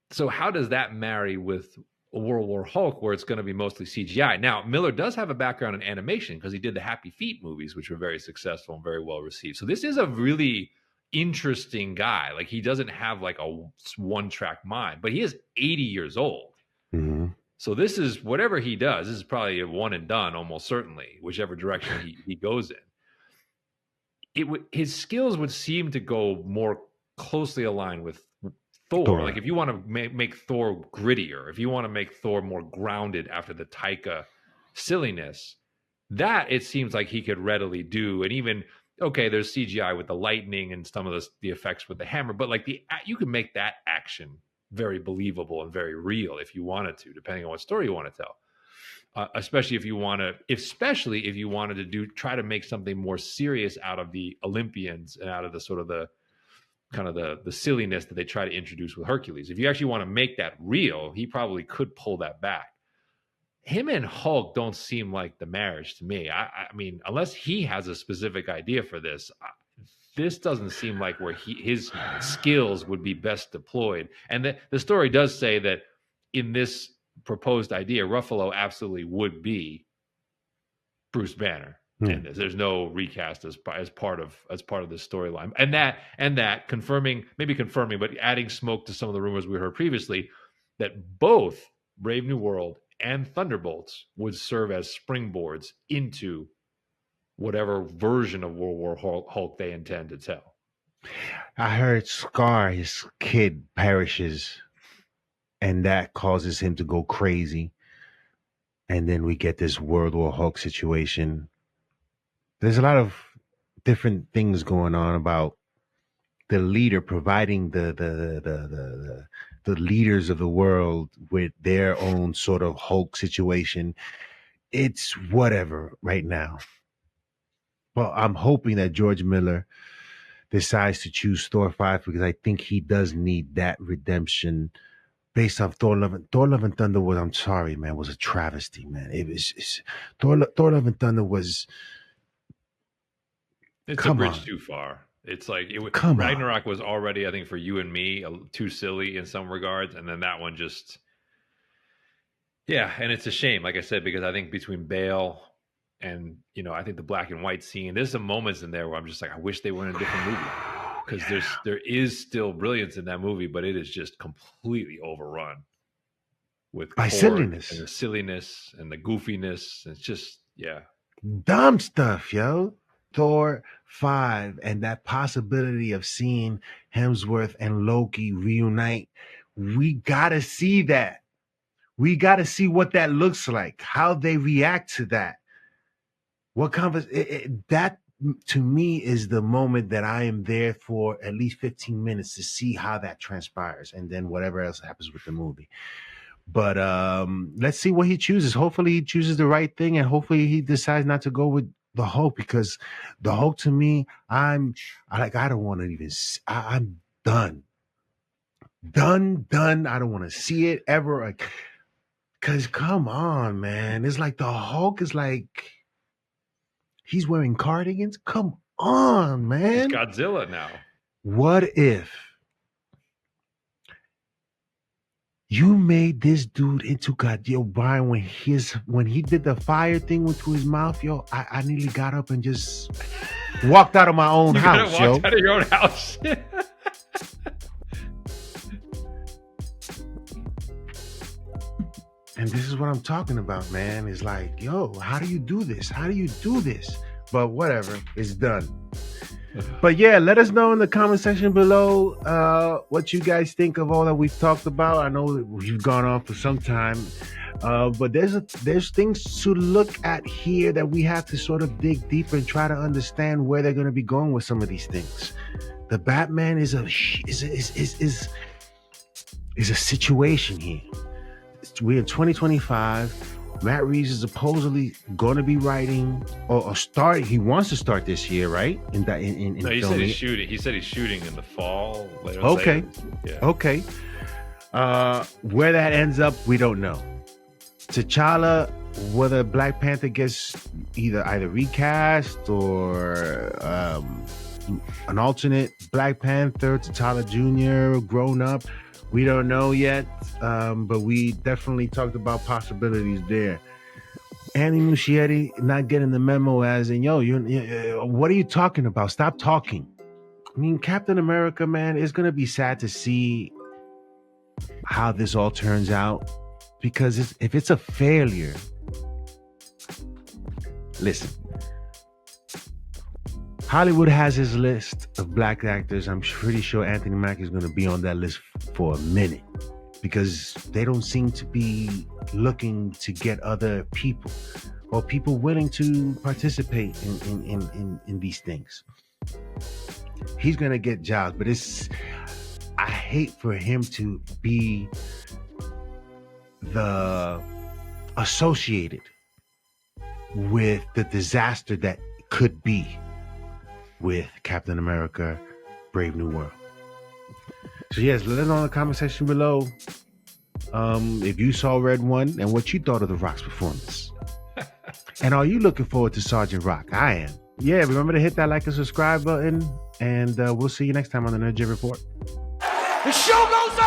So how does that marry with a World War Hulk where it's going to be mostly CGI? Now, Miller does have a background in animation because he did the Happy Feet movies, which were very successful and very well received. So this is a really interesting guy. Like, he doesn't have like a one-track mind, but he is 80 years old. Mm-hmm. So this is, whatever he does, this is probably a one and done, almost certainly, whichever direction he goes in. His skills would seem to go more closely aligned with Thor. Like, if you want to make Thor grittier, if you want to make Thor more grounded after the Taika silliness, that it seems like he could readily do. And even, okay, there's CGI with the lightning and some of the effects with the hammer, but like you can make that action very believable and very real if you wanted to, depending on what story you want to tell. Especially if you wanted to try to make something more serious out of the Olympians and out of the sort of the kind of the silliness that they try to introduce with Hercules. If you actually want to make that real, he probably could pull that back. Him and Hulk don't seem like the marriage to me. I mean, unless he has a specific idea for this, this doesn't seem like where his skills would be best deployed. And the story does say that in this proposed idea, Ruffalo absolutely would be Bruce Banner. And there's no recast as part of this storyline, and that confirming, but adding smoke to some of the rumors we heard previously that both Brave New World and Thunderbolts would serve as springboards into whatever version of World War Hulk they intend to tell. I heard Scar, his kid, perishes, and that causes him to go crazy, and then we get this World War Hulk situation. There's a lot of different things going on about the leader providing the leaders of the world with their own sort of Hulk situation. It's whatever right now. Well, I'm hoping that George Miller decides to choose Thor 5 because I think he does need that redemption based off Thor Love and Thunder was, I'm sorry, man, was a travesty, man. Thor Love and Thunder was... It's a bridge too far. It's like Come on. Ragnarok was already, I think, for you and me, too silly in some regards, and then that one just, yeah. And it's a shame, like I said, because I think between Bale and I think the black and white scene, there's some moments in there where I'm just like, I wish they were in a different movie, because there is still brilliance in that movie, but it is just completely overrun with by Korg silliness and the silliness and the goofiness. It's just, yeah. dumb stuff, yo. Thor 5 and that possibility of seeing Hemsworth and Loki reunite. We gotta see that. We gotta see what that looks like, how they react to that. What that to me is the moment that I am there for at least 15 minutes to see how that transpires, and then whatever else happens with the movie. But let's see what he chooses. Hopefully he chooses the right thing, and hopefully he decides not to go with the Hulk, because the Hulk to me, I don't want to even. I'm done. I don't want to see it ever. Like, cause come on, man, it's like the Hulk is like he's wearing cardigans. Come on, man. It's Godzilla now. What if you made this dude into God? Yo, Brian, when he did the fire thing into his mouth, yo, I nearly got up and just walked out of my own house, yo. Walked out of your own house. And this is what I'm talking about, man. It's like, yo, how do you do this? How do you do this? But whatever, it's done. But yeah, let us know in the comment section below what you guys think of all that we've talked about. I know we've gone on for some time, but there's things to look at here that we have to sort of dig deeper and try to understand where they're going to be going with some of these things. The Batman is a situation here. We're in 2025. Matt Reeves is supposedly going to be writing or start. He wants to start this year, right? No, he said he's shooting. He said he's shooting in the fall. Okay. Yeah. Okay. Where that ends up, we don't know. T'Challa, whether Black Panther gets either recast or an alternate Black Panther, T'Challa Jr. grown up, we don't know yet. But we definitely talked about possibilities there. Andy Muschietti not getting the memo as in, yo, what are you talking about? Stop talking. I mean, Captain America, man, it's going to be sad to see how this all turns out, because if it's a failure, listen, Hollywood has his list of black actors. I'm pretty sure Anthony Mackie is going to be on that list for a minute, because they don't seem to be looking to get other people or people willing to participate in these things. He's going to get jobs, but I hate for him to be the associated with the disaster that could be with Captain America, Brave New World. So yes, let us know in the comment section below if you saw Red One and what you thought of The Rock's performance. And are you looking forward to Sergeant Rock? I am. Yeah, remember to hit that like and subscribe button, and we'll see you next time on the Nerd J Report. The show goes on!